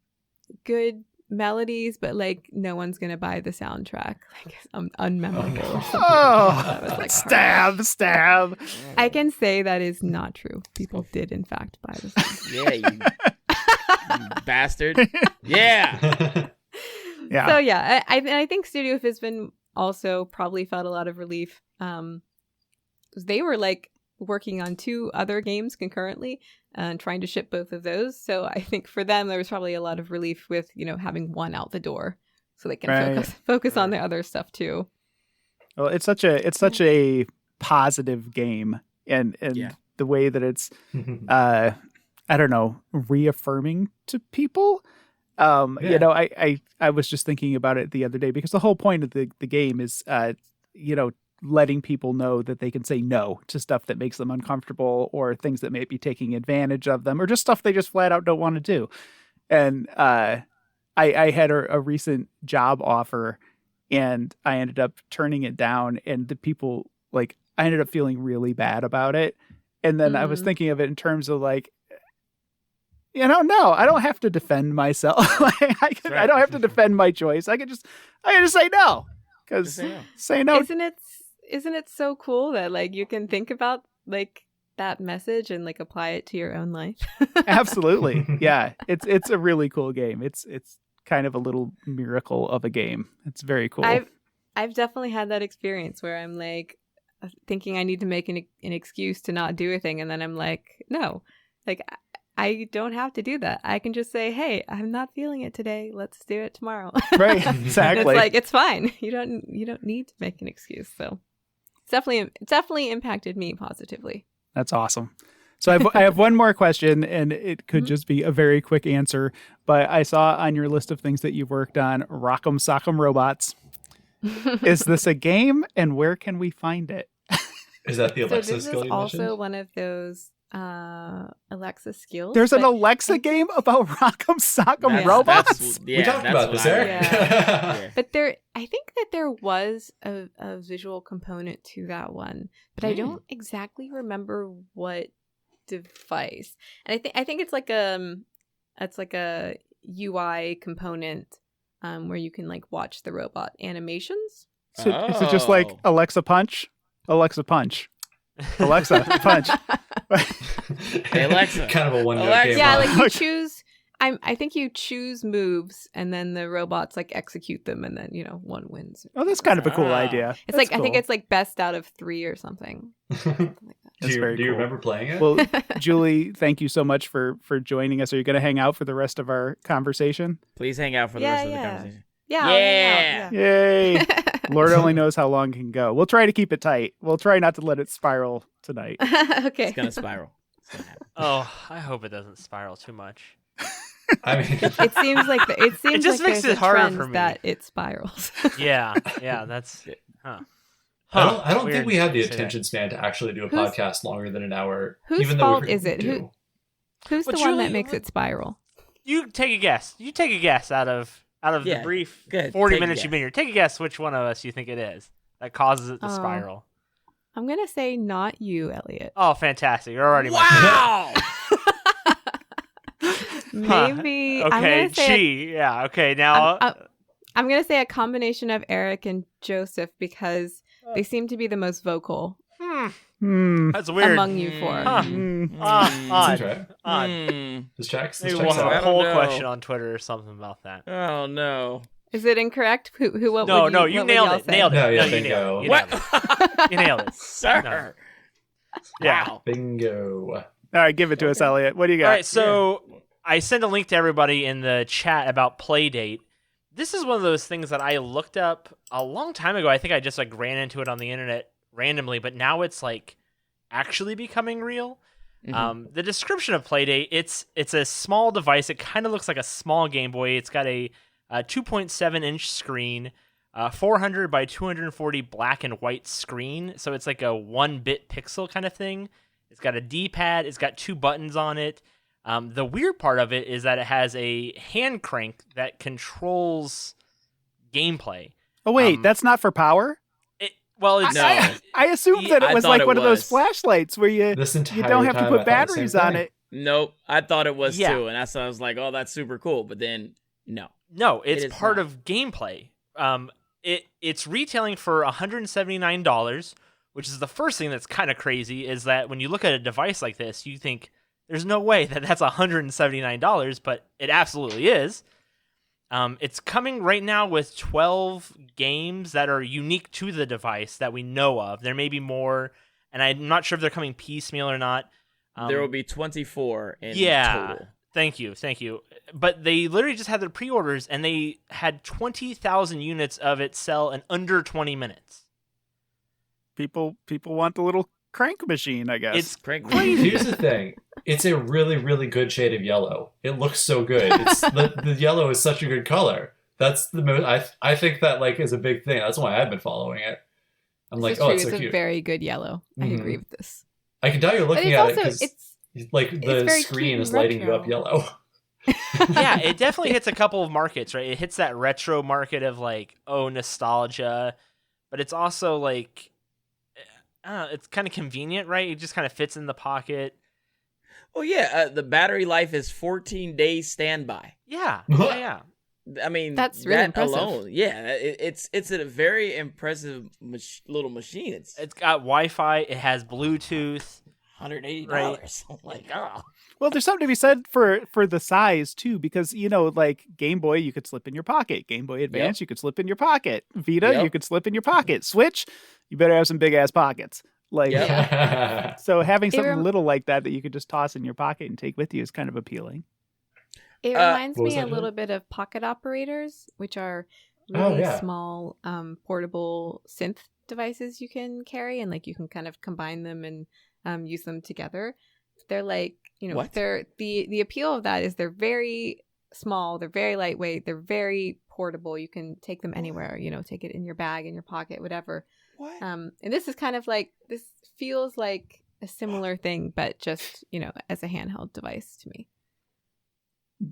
melodies, but like no one's gonna buy the soundtrack. Like unmemorable or something. Oh, That was, stab. I can say that is not true. People did in fact buy the soundtrack. Yeah, you bastard. Yeah. Yeah. So yeah, I think Studio Fizbin also probably felt a lot of relief. They were like working on 2 other games concurrently and trying to ship both of those. So I think for them there was probably a lot of relief with, having one out the door so they can focus on the other stuff too. Well, it's such a positive game, and the way that it's I don't know, reaffirming to people. I was just thinking about it the other day because the whole point of the game is letting people know that they can say no to stuff that makes them uncomfortable or things that may be taking advantage of them or just stuff they just flat out don't want to do. And I had a recent job offer and I ended up turning it down, and the people, like, I ended up feeling really bad about it. And then I was thinking of it in terms of like, no, I don't have to defend myself. I don't have to defend my choice. I can just say no, because say no. Isn't it so cool that like you can think about like that message and like apply it to your own life? Absolutely. Yeah. It's a really cool game. It's kind of a little miracle of a game. It's very cool. I've definitely had that experience where I'm like thinking I need to make an excuse to not do a thing, and then I'm like, no, like I don't have to do that. I can just say, hey, I'm not feeling it today. Let's do it tomorrow. Right. Exactly. It's like, it's fine. You don't need to make an excuse. So it's definitely impacted me positively. That's awesome. So I have one more question, and it could just be a very quick answer. But I saw on your list of things that you've worked on, Rock'em Sock'em Robots. Is this a game, and where can we find it? Is that the Alexa skill this is you also mentioned? one of those Alexa skills. There's an Alexa game about Rock'em Sock'em Robots? We talked about this, Eric. But I think that there was a visual component to that one, but I don't exactly remember what device. And I think it's like a UI component where you can like watch the robot animations. So, is it just like Alexa punch? Alexa punch. Alexa punch. Hey Alexa. Kind of a one-note game. Yeah, like you choose. I think you choose moves, and then the robots like execute them, and then one wins. Oh, that's kind of a cool idea. It's like, cool. I think it's like best out of 3 or something. Something like that. Do you remember playing it? Well, Julie, thank you so much for joining us. Are you going to hang out for the rest of our conversation? Please hang out for the rest of the conversation. Yeah. Yay. Lord only knows how long it can go. We'll try to keep it tight. We'll try not to let it spiral tonight. Okay. It's going to spiral. It's gonna happen. Oh, I hope it doesn't spiral too much. I mean, it seems like it just makes it harder for me that it spirals. Yeah, that's I don't think we have the attention span to actually do a podcast longer than an hour. Whose even fault though we is it? Who's the one Julie, that makes it spiral? You take a guess. You take a guess out of the brief 40 minutes you've been here. Take a guess which one of us you think it is that causes it to spiral. I'm gonna say not you, Elliot. Oh, fantastic! You're already wow. Maybe. Okay, gee. Yeah. Okay. Now I'm gonna say a combination of Eric and Joseph because they seem to be the most vocal. That's weird. Among you four. Odd. This checks. Maybe we'll have a poll question on Twitter or something about that. Oh no. Is it incorrect? What No, you nailed it. Nailed it. No, yeah, you bingo. nailed it. You nailed it. Sir. No. Yeah. Wow. Bingo. All right, give it to us, Elliot. What do you got? All right, so I sent a link to everybody in the chat about Playdate. This is one of those things that I looked up a long time ago. I think I just like ran into it on the internet randomly, but now it's like actually becoming real. Mm-hmm. The description of Playdate, it's a small device. It kind of looks like a small Game Boy. It's got a 2.7-inch screen, 400 by 240 black and white screen. So it's like a 1-bit pixel kind of thing. It's got a D-pad. It's got 2 buttons on it. The weird part of it is that it has a hand crank that controls gameplay. Oh, wait, that's not for power? I assumed that it was like one of those flashlights where you don't have to put batteries on it. Nope, I thought it was too, and I was like, "Oh, that's super cool." But then No. No, It it's is part not. of gameplay. It's retailing for $179, which is the first thing that's kind of crazy. Is that when you look at a device like this, you think there's no way that that's $179, but it absolutely is. It's coming right now with 12 games that are unique to the device that we know of. There may be more, and I'm not sure if they're coming piecemeal or not. There will be 24 in total. Thank you. But they literally just had their pre-orders, and they had 20,000 units of it sell in under 20 minutes. People want the little crank machine, I guess. It's Crank crazy. Here's the thing. It's a really, really good shade of yellow. It looks so good. It's the yellow is such a good color. That's the most. I think that like is a big thing. That's why I've been following it. I'm This like, is oh, true. it's so It's a cute. very good yellow. I Mhm. agree with this. I can tell you're But looking it's at also it because it's like the very screen cute is and lighting you up retro. yellow. Yeah, it definitely hits a couple of markets, right? It hits that retro market of like, oh, nostalgia, but it's also like, I don't know, it's kind of convenient, right? It just kind of fits in the pocket. Well, yeah, the battery life is 14 days standby. Yeah, yeah. I mean, That's really that impressive. alone, yeah, it's a very impressive little machine. It's It's got Wi-Fi. It has Bluetooth. $180. Right. Oh my god! Well, there's something to be said for the size too, because like Game Boy, you could slip in your pocket. Game Boy Advance, you could slip in your pocket. Vita, Yep. you could slip in your pocket. Switch, you better have some big ass pockets. Like, Yep. so having It something rem- little like that you could just toss in your pocket and take with you is kind of appealing. It Uh, reminds what was me a that, little Jill? bit of pocket operators, which are Oh, really yeah. small, portable synth devices you can carry, and like you can kind of combine them and use them together. They're like, What? they're the appeal of that is they're very small, they're very lightweight, they're very portable. You can take them anywhere, take it in your bag, in your pocket, whatever. What? And this is kind of like, this feels like a similar thing, but just, as a handheld device to me.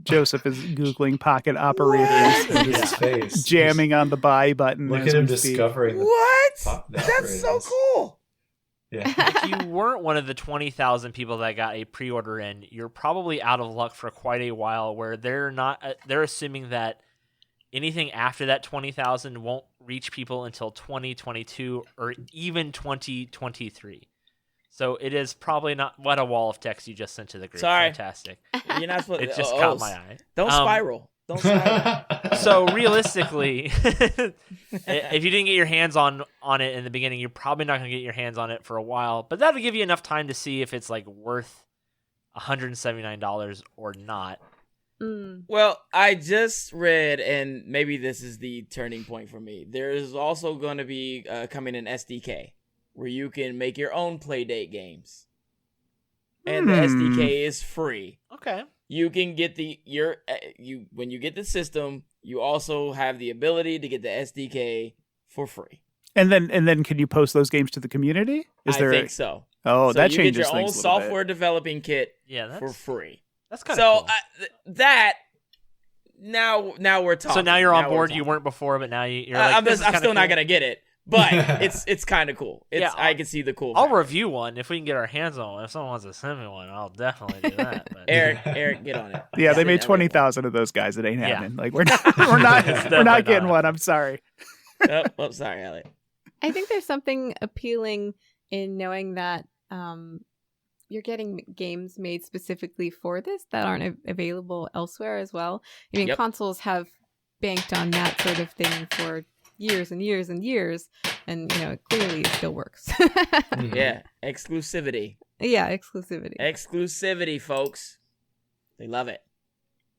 Joseph is Googling pocket operators, What? Look at his face. jamming on the buy button. Look as at him we speak. discovering the What? pop- the That's so operators. cool. Yeah. If you weren't one of the 20,000 people that got a pre-order in, you're probably out of luck for quite a while. Where they're assuming that anything after that 20,000 won't reach people until 2022 or even 2023. So it is probably not. What a wall of text you just sent to the group. Sorry. Fantastic. You're not supposed. It just oh, caught my eye. Don't spiral. Don't spiral. So realistically, if you didn't get your hands on it in the beginning, you're probably not going to get your hands on it for a while. But that'll give you enough time to see if it's like worth $179 or not. Mm. Well, I just read, and maybe this is the turning point for me. There is also going to be coming an SDK where you can make your own Playdate games, and the SDK is free. Okay. You can get when you get the system, you also have the ability to get the SDK for free. And then can you post those games to the community? I think so. Oh, So that you changes get your own things a little bit. software developing kit Yeah, for free. that's kind of So cool. that now we're talking. So now you're on we're board. You talking. weren't before, but now you're like, I'm this is still kinda not cool. gonna get it, but it's kind of cool. Yeah, I can see the cool. I'll factor. review one if we can get our hands on one. If someone wants to send me one, I'll definitely do that. But Eric, get on it. Yeah, they Send made Elliot 20,000 of those guys. It ain't Yeah. happening. Like we're not we're not It's we're not definitely getting not. one. I'm sorry. one. Oh, sorry, Elliot. I think there's something appealing in knowing that you're getting games made specifically for this that aren't available elsewhere as well. I mean, Yep. consoles have banked on that sort of thing for years and years and years, and clearly it still works. Mhm. Yeah, exclusivity, Yeah, exclusivity. folks. They love it.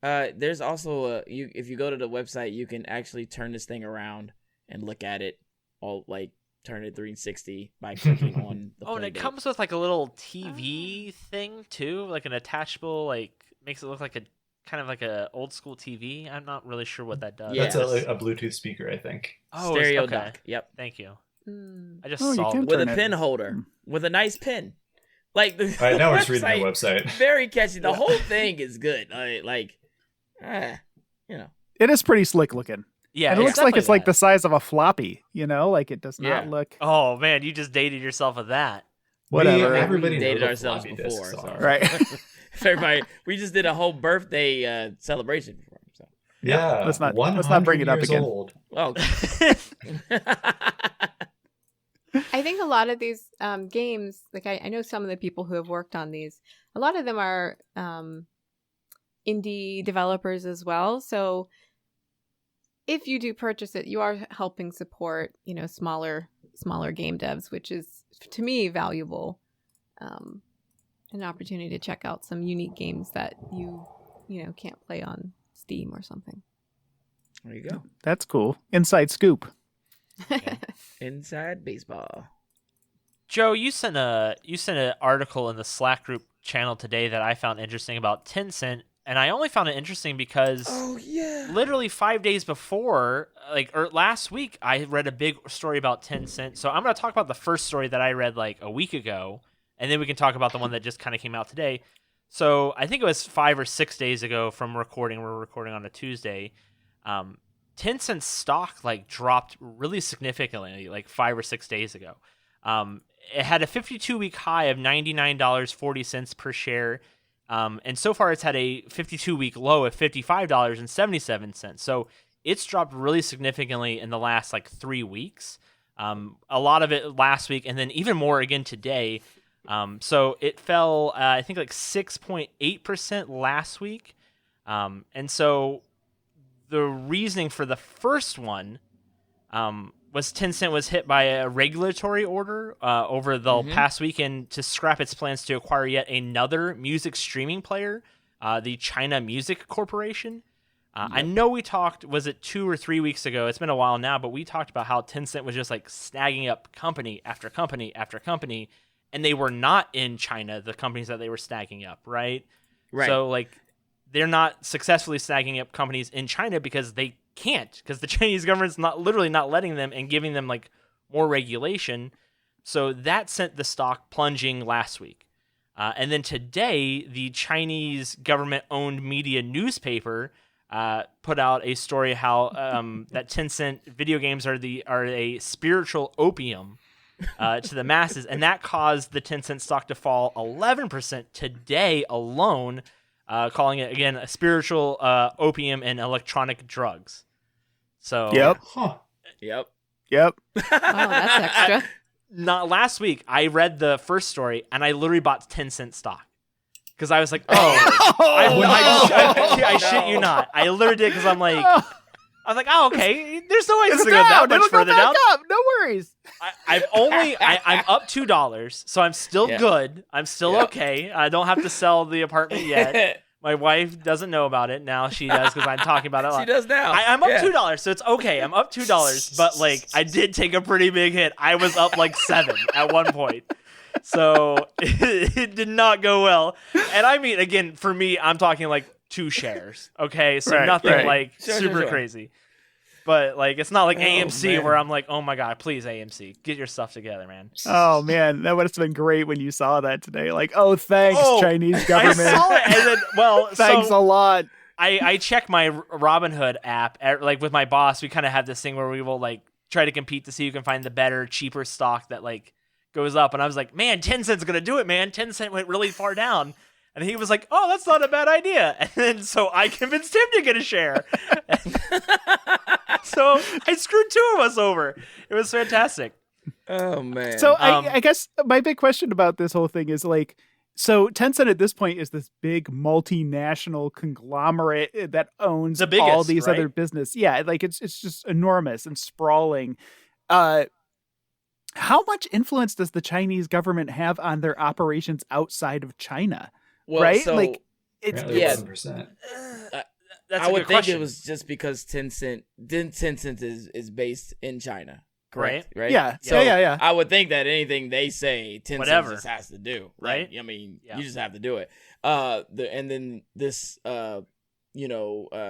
There's also if you go to the website, you can actually turn this thing around and look at it all, like turn it 360 by clicking on the oh, and it Playdate. comes with like a little TV thing too, like an attachable, like makes it look like a kind of like a old school TV. I'm not really sure what that does. Yeah. That's a Bluetooth speaker, I think. Oh, stereo okay. dock. Yep. Thank you. Mm. I just Oh, you saw can it. With a turn it. pin holder, with a nice pin. Like the All right, now we're just reading the website, website. very catchy. The whole thing is good. It is pretty slick looking. Yeah, And it looks like it's like the the. size of a floppy, like it does not Yeah. look Oh man, you just dated yourself with that. whatever. Everybody we knows dated what ourselves floppy before, disks so. are. Right. Everybody, we just did a whole birthday celebration for him. So Yeah, let's not 100 bring it up years again. old. Oh. I think a lot of these games, like I know some of the people who have worked on these, a lot of them are indie developers as well. So if you do purchase it, you are helping support, smaller game devs, which is, to me, valuable. An opportunity to check out some unique games that you can't play on Steam or something. There you go. That's cool. Inside scoop. Inside baseball. Joe, you sent an article in the Slack group channel today that I found interesting about Tencent, and I only found it interesting because literally 5 days before, or last week, I read a big story about Tencent. So I'm going to talk about the first story that I read like a week ago, and then we can talk about the one that just kind of came out today. So I think it was 5 or 6 days ago from recording. We're recording on a Tuesday. Tencent's stock dropped really significantly 5 or 6 days ago. It had a 52-week high of $99.40 per share, and so far it's had a 52-week low of $55.77. So it's dropped really significantly in the last 3 weeks. A lot of it last week, and then even more again today. So it fell, I think 6.8% last week, and so the reasoning for the first one was Tencent was hit by a regulatory order over the past weekend to scrap its plans to acquire yet another music streaming player, the China Music Corporation. I know we talked, was it 2 or 3 weeks ago? It's been a while now, but we talked about how Tencent was just snagging up company after company after company, and they were not in China, the companies that they were snagging up, right? Right. So they're not successfully snagging up companies in China because they can't, because the Chinese government's not letting them and giving them more regulation. So that sent the stock plunging last week. And then today, the Chinese government-owned media newspaper put out a story how that Tencent video games are a spiritual opium to the masses, and that caused the Tencent stock to fall 11% today alone. Calling it, again, a spiritual opium and electronic drugs. So Yep. Yep. Yep. Wow, that's extra. Not last week, I read the first story, and I literally bought 10-cent stock. Because I was like, I shit you not. I literally did because I'm okay, there's no way it's going to go that much further down. Up. No worries. I'm up $2, so I'm still good. I'm still okay. I don't have to sell the apartment yet. My wife doesn't know about it. Now she does because I'm talking about it a lot. She does now. I'm up $2, so it's okay. I'm up $2, but I did take a pretty big hit. I was up 7 at one point. So it did not go well. And I mean, again, for me, I'm talking 2 shares. Okay, so nothing super crazy. But it's not AMC man. where I'm oh my god, please AMC, get your stuff together, man. Oh man, that would have been great when you saw that today. Thanks, Chinese government. I saw it, and then thanks a lot. I check my Robinhood app with my boss. We kind of have this thing where we will try to compete to see who can find the better, cheaper stock that goes up. And I was man, 10 cent's gonna do it, man. 10 cent went really far down. And he was oh, that's not a bad idea. And then so I convinced him to get a share. So I screwed 2 of us over. It was fantastic. Oh, man. So I guess my big question about this whole thing is so Tencent at this point is this big multinational conglomerate that owns the biggest, all these right? other business. Yeah, it's just enormous and sprawling. How much influence does the Chinese government have on their operations outside of China? Well, right? So, it's 11%. That's I would good think question. it was just because Tencent is based in China. Right. Correct? Right? Yeah. So Yeah. I would think that anything they say, Tencent Whatever. just has to do. Right? I mean, Yeah. you just have to do it. And then this,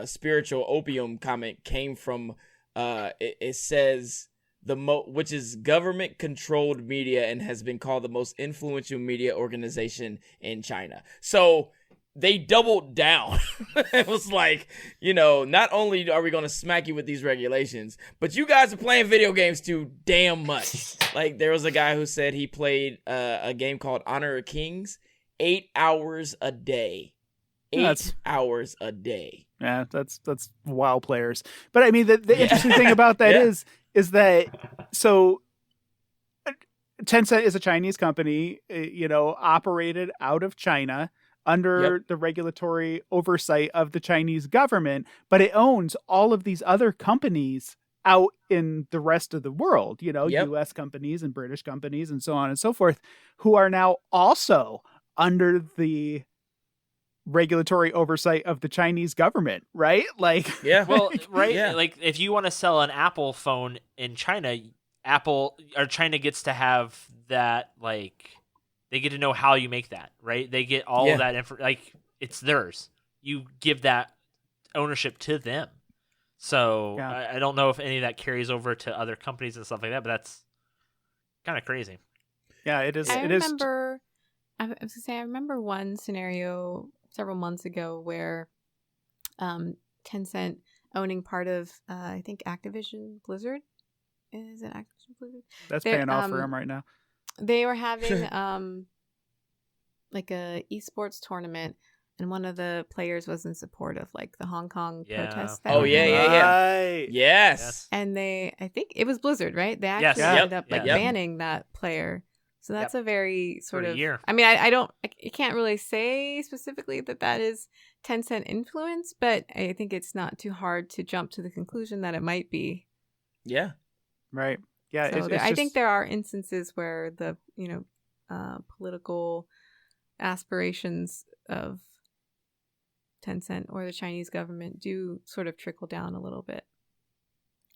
spiritual opium comment came from, it says which is government controlled media and has been called the most influential media organization in China. So they doubled down. It was not only are we going to smack you with these regulations, but you guys are playing video games too damn much. There was a guy who said he played a game called Honor of Kings 8 hours a day. That's- 8 hours a day. Yeah, that's WoW players. But I mean, the Yeah. interesting thing about that Yeah. is that so Tencent is a Chinese company, operated out of China under the regulatory oversight of the Chinese government, but it owns all of these other companies out in the rest of the world, US companies and British companies and so on and so forth, who are now also under the regulatory oversight of the Chinese government, right? Like, Yeah. Well, right? Yeah. Like if you want to sell an Apple phone in China, China gets to have that, like they get to know how you make that, right? They get all of that like it's theirs. You give that ownership to them. So I don't know if any of that carries over to other companies and stuff like that, but that's kind of crazy. Yeah, it is. I it is. remember. I was gonna say I remember one scenario several months ago where Tencent owning part of I think Activision Blizzard. Is it Activision Blizzard? That's paying off for them right now. They were having like a esports tournament, and one of the players was in support of like the Hong Kong protests. That Oh were yeah, happening. yeah, yeah. Right. Yes. And I think it was Blizzard, right? They Yes. actually Yep. ended up like Yep. banning that player. So that's a very sort For a of year. I mean, I can't really say specifically that is Tencent influence, but I think it's not too hard to jump to the conclusion that it might be. Yeah. Right. Yeah. So I think there are instances where the political aspirations of Tencent or the Chinese government do sort of trickle down a little bit.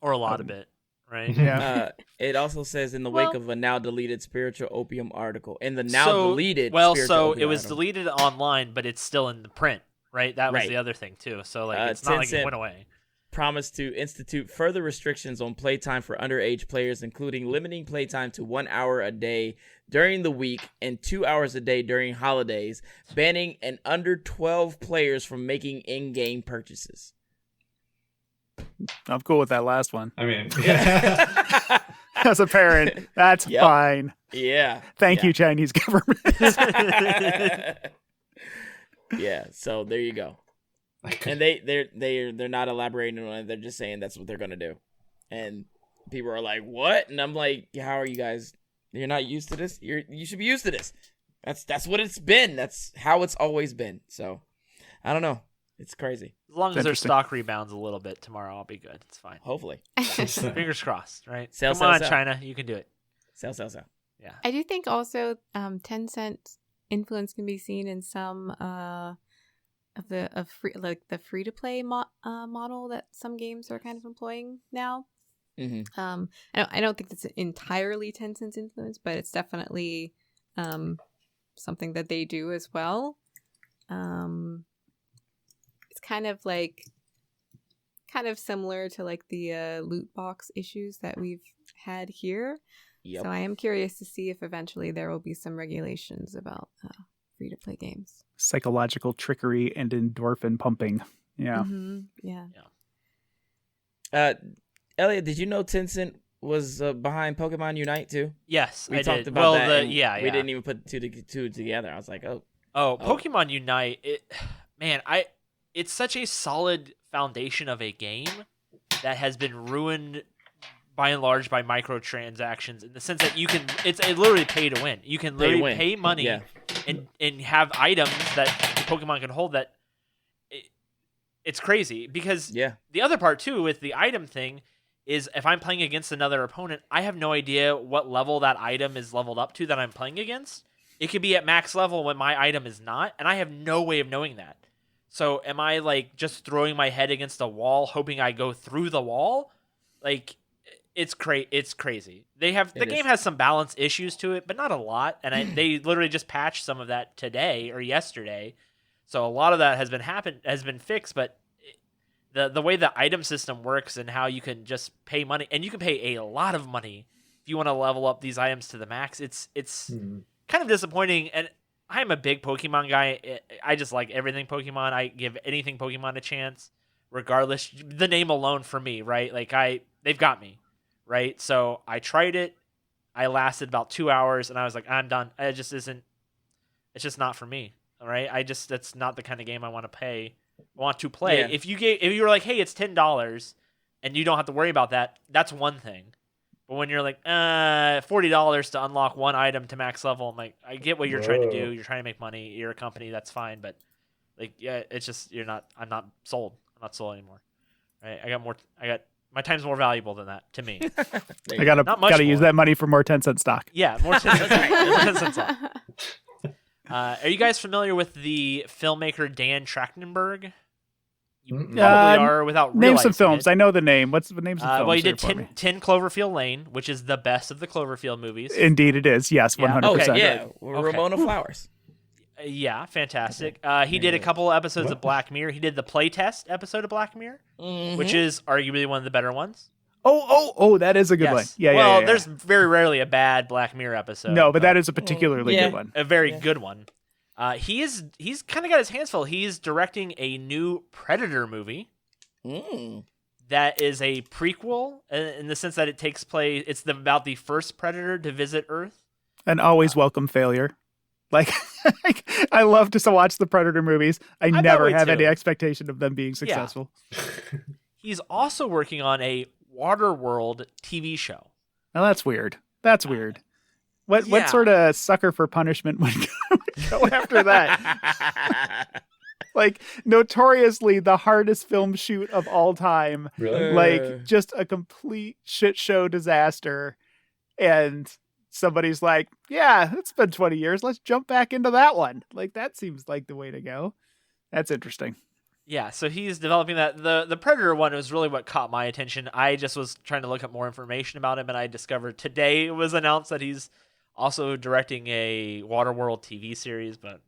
Or a lot of it, right? Yeah. It also says in the Well- wake of a now deleted Spiritual Opium article. In the now So- deleted Well, Spiritual so Opium it was article. deleted online, but it's still in the print, right? That was Right. the other thing too. So like it's not like it Tencent went away. Promised to institute further restrictions on playtime for underage players, including limiting playtime to 1 hour a day during the week and 2 hours a day during holidays, banning an under 12 players from making in-game purchases. I'm cool with that last one. I mean, As a parent, that's Yep. fine. Yeah. Thank you, Chinese government. Yeah, so there you go. And they're not elaborating on it. They're just saying that's what they're gonna do. And people are like, "What?" And I'm like, "How are you guys? You're not used to this. You should be used to this. That's what it's been. That's how it's always been." So I don't know. It's crazy. As long as their Interesting. stock rebounds a little bit tomorrow, I'll be good. It's fine. Hopefully, Fingers crossed, right? Sell, Come sell, on, sell. China, you can do it. sell. Yeah. I do think also Tencent influence can be seen in some of the free to play model that some games are kind of employing now. Mm-hmm. I don't think it's entirely Tencent's influence, but it's definitely something that they do as well. It's kind of similar to like the loot box issues that we've had here. Yep. So I am curious to see if eventually there will be some regulations about free to play games. Psychological trickery and endorphin pumping. Yeah. Mm-hmm. Yeah. Elliot, did you know Tencent was behind Pokemon Unite too? Yes, We I talked did. about Well, that. and we we didn't even put two together. I was like, oh. Pokemon Unite, it's such a solid foundation of a game that has been ruined by and large by microtransactions in the sense that it's literally pay to win. You can literally win. pay money Yeah. and have items that the Pokemon can hold that it's crazy because Yeah. the other part too with the item thing is if I'm playing against another opponent, I have no idea what level that item is leveled up to that I'm playing against. It could be at max level when my item is not, and I have no way of knowing that. So am I like just throwing my head against a wall hoping I go through the wall? Like it's crazy. The game has some balance issues to it, but not a lot, and they literally just patched some of that today or yesterday. So a lot of that has been fixed, but the way the item system works and how you can just pay money, and you can pay a lot of money if you want to level up these items to the max. It's kind of disappointing, and I'm a big Pokemon guy. I just like everything Pokemon. I give anything Pokemon a chance, regardless. The name alone for me, right? Like they've got me, right? So I tried it. I lasted about 2 hours, and I was like, I'm done. It just isn't. It's just not for me. All right, that's not the kind of game I want to play. Yeah. If you were like, hey, it's $10, and you don't have to worry about that, that's one thing. But when you're like, $40 to unlock one item to max level, I'm like, I get what you're trying to do. You're trying to make money. You're a company, that's fine. But like, yeah, it's just I'm not sold. I'm not sold anymore. Right? My time's more valuable than that to me. I gotta use that money for more 10-cent stock. Yeah, more 10 cents. More 10 cents off. Are you guys familiar with the filmmaker Dan Trachtenberg? You probably are without realizing Name some films. it. I know the name. What's the name of films? Well, he did here for me? 10 Cloverfield Lane, which is the best of the Cloverfield movies. Indeed, it is. Yes, 100%. Okay, yeah. Okay. Ramona Flowers. Yeah, fantastic. He did a couple episodes of Black Mirror. He did the playtest episode of Black Mirror, which is arguably one of the better ones. Oh, that is a good one. Yeah, well, yeah. there's very rarely a bad Black Mirror episode. No, but that is a particularly Yeah. good one. A very good one. He's kind of got his hands full. He's directing a new Predator movie. That is a prequel in the sense that it takes place. It's about the first Predator to visit Earth. An always welcome failure. Like, I love to watch the Predator movies. I never have any expectation of them being successful. He's also working on a Waterworld TV show. Now that's weird. That's weird. What sort of sucker for punishment would go after that? Like, notoriously the hardest film shoot of all time. Really? Like, just a complete shit show disaster. And somebody's like, yeah, it's been 20 years. Let's jump back into that one. Like, that seems like the way to go. That's interesting. Yeah, so he's developing that. The Predator one was really what caught my attention. I just was trying to look up more information about him, and I discovered today it was announced that he's also directing a Waterworld TV series, but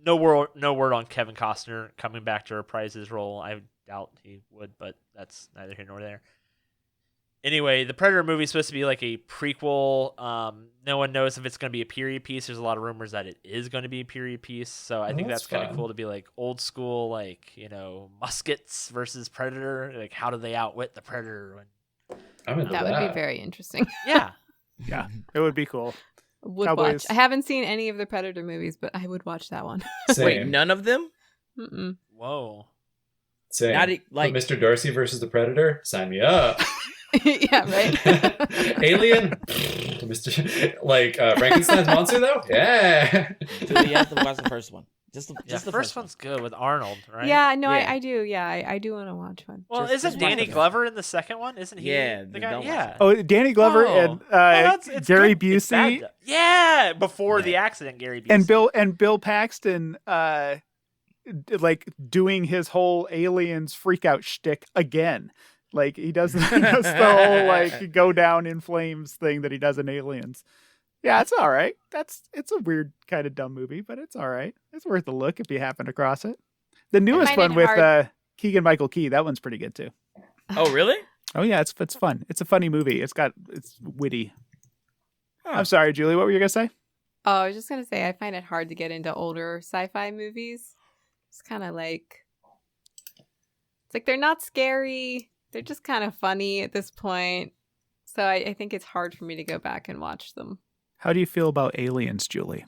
no word on Kevin Costner coming back to reprise his role. I doubt he would, but that's neither here nor there. Anyway, the Predator movie is supposed to be like a prequel. No one knows if it's going to be a period piece. There's a lot of rumors that it is going to be a period piece. So I think that's kind of cool to be like old school, like, muskets versus Predator. Like, how do they outwit the Predator? I'm into That would be very interesting. Yeah. Yeah, it would be cool. Would Cowboys. watch. I haven't seen any of the Predator movies, but I would watch that one. Same. Wait, none of them? Mm-mm. Whoa. Same. Not But Mr. Darcy versus the Predator? Sign me up. Yeah, right. Alien? Frankenstein's monster, though? Yeah. So you have to watch the first one. Just the first one's good with Arnold, right? Yeah, no, Yeah. I do. Yeah, I do want to watch one. Well, Just isn't watch Danny it. Glover in the second one? Isn't he Yeah, the guy? don't watch Yeah. it. Oh, Danny Glover Oh. and It's Gary good. It's bad, Busey though. Yeah, before the accident, Gary Busey. and Bill Paxton doing his whole aliens freak out shtick again. Like, he does the whole go down in flames thing that he does in Aliens. Yeah, it's all right. It's a weird kind of dumb movie, but it's all right. It's worth a look if you happen across it. The newest find one it with hard. Keegan-Michael Key, that one's pretty good too. Oh, really? Oh yeah, it's fun. It's a funny movie. It's witty. Huh. I'm sorry, Julie. What were you gonna say? Oh, I was just gonna say I find it hard to get into older sci-fi movies. It's kind of like they're not scary. They're just kind of funny at this point. So I think it's hard for me to go back and watch them. How do you feel about Aliens, Julie?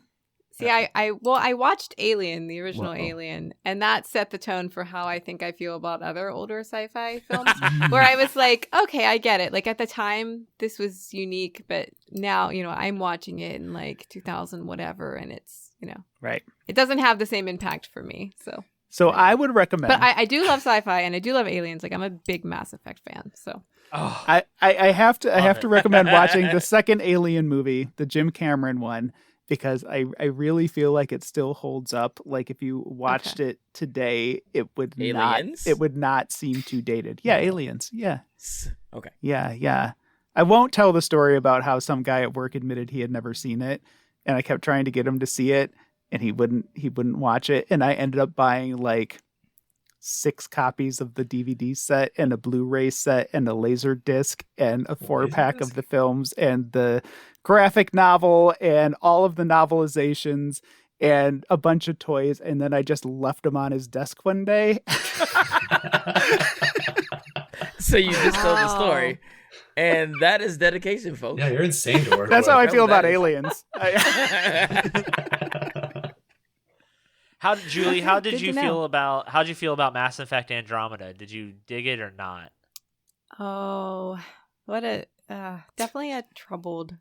See, I watched Alien, the original Whoa. Alien, and that set the tone for how I think I feel about other older sci-fi films. Where I was like, okay, I get it. Like, at the time, this was unique, but now, I'm watching it in 2000 whatever, and it's, Right. it doesn't have the same impact for me. So I would recommend. But I do love sci-fi, and I do love Aliens. Like, I'm a big Mass Effect fan. So Oh, I have to recommend watching the second Alien movie, the Jim Cameron one, because I really feel like it still holds up. Like, if you watched it today, it would Aliens? not seem too dated. Yeah, Aliens. Yeah. Okay. Yeah. I won't tell the story about how some guy at work admitted he had never seen it, and I kept trying to get him to see it, and he wouldn't watch it, and I ended up buying 6 copies of the DVD set and a Blu-ray set and a laser disc and a 4-pack of the films and the graphic novel and all of the novelizations and a bunch of toys, and then I just left them on his desk one day. So you just told the story. And that is dedication, folks. Yeah, you're insane to work That's with. how I feel about That is- Aliens. Julie? How did Good you to know. feel about how'd you feel about Mass Effect Andromeda? Did you dig it or not? Oh, what a definitely a troubled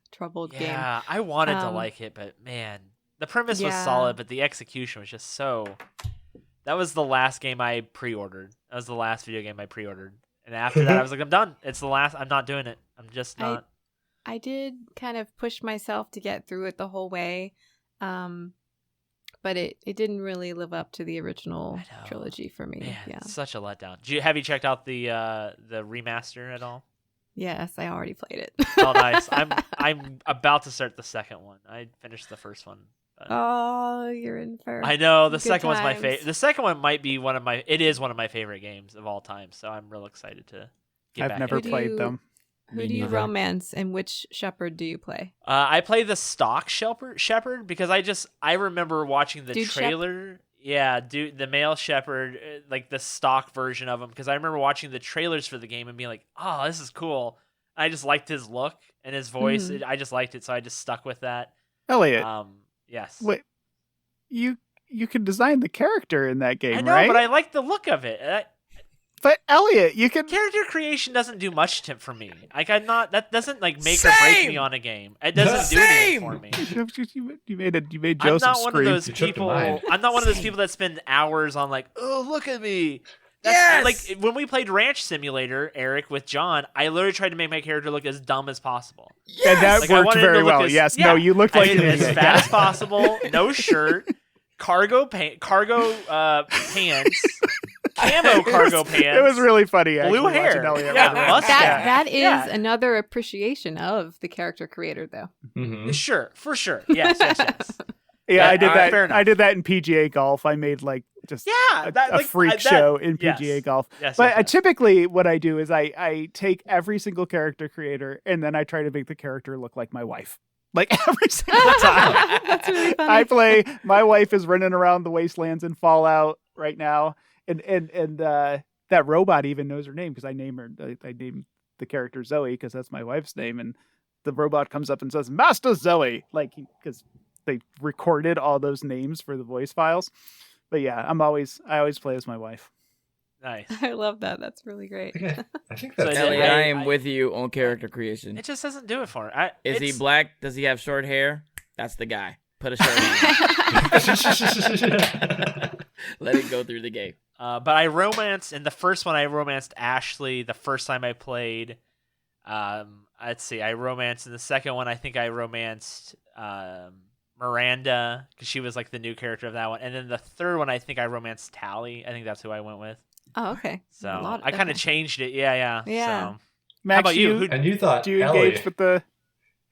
game. Yeah, I wanted to Um, like it, but man, the premise was yeah. solid, but the execution was just so. That was the last game I pre-ordered. That was the last video game I pre-ordered, and after that, I was like, I'm done. It's the last. I'm not doing it. I'm just not. I did kind of push myself to get through it the whole way, but it didn't really live up to the original I know. trilogy for me. Man, Yeah. such a letdown. Have you checked out the remaster at all? Yes, I already played it. Oh, nice. I'm about to start the second one. I finished the first one. But Oh, you're in for. I know the good second one's my times. favorite. The second one might be it is one of my favorite games of all time. So I'm real excited to get back. I've never into it. played them. Who Me do you neither. romance and which shepherd do you play? I play the stock shepherd because I remember watching the Dude Shep- trailer. Yeah, dude, the male shepherd, like the stock version of him, because I remember watching the trailers for the game and being like, "Oh, this is cool." I just liked his look and his voice. Mhm. I just liked it, so I just stuck with that. Elliot, Yes. wait, you can design the character in that game, I know, right? but I like the look of it. But Elliot, you can. Character creation doesn't do much for me. Like that doesn't like make or break me Same! on a game. It doesn't do anything for me. You made I'm Joseph not one scream. of those You took the people. mine. I'm not one of those people that spend hours on like, oh, look at me. Yes! Like when we played Ranch Simulator, Eric, with John, I literally tried to make my character look as dumb as possible. And that Like, I worked wanted him to very look well. as- Yes. yeah. No, you looked I like made an him as idiot. fat as possible, no shirt, cargo pants, camo cargo pants. It was really funny. Blue actually, watching hair. Elliot Yeah, run around. mustache. That is Yeah. another appreciation of the character creator, though. Mhm. Sure, for sure. Yes. Yeah, I did fair that. enough. I did that in PGA golf. I made like just Yeah, a freak show in PGA yes. golf. Yes, But yes. typically, what I do is I take every single character creator and then I try to make the character look like my wife. Like every single time. That's really funny. I play. My wife is running around the wastelands in Fallout right now, and that robot even knows her name because I name her. I name the character Zoe because that's my wife's name, and the robot comes up and says Master Zoe, like because they recorded all those names for the voice files. But yeah, I always play as my wife. Nice. I love that. That's really great. I think So that's I did- Elliot, I am I- with you on character creation. It just doesn't do it for me. Is he It's- black? Does he have short hair? That's the guy. Put a shirt on. Let it go through the game. But I romanced in the first one. I romanced Ashley the first time I played. Let's see. I romanced in the second one. I think I romanced Miranda because she was like the new character of that one. And then the third one, I think I romanced Tally. I think that's who I went with. Oh, okay. So A lot- I kind of okay. changed it. Yeah. Yeah. So, Max, about you? Who- And you thought do you engage Elliot, with the?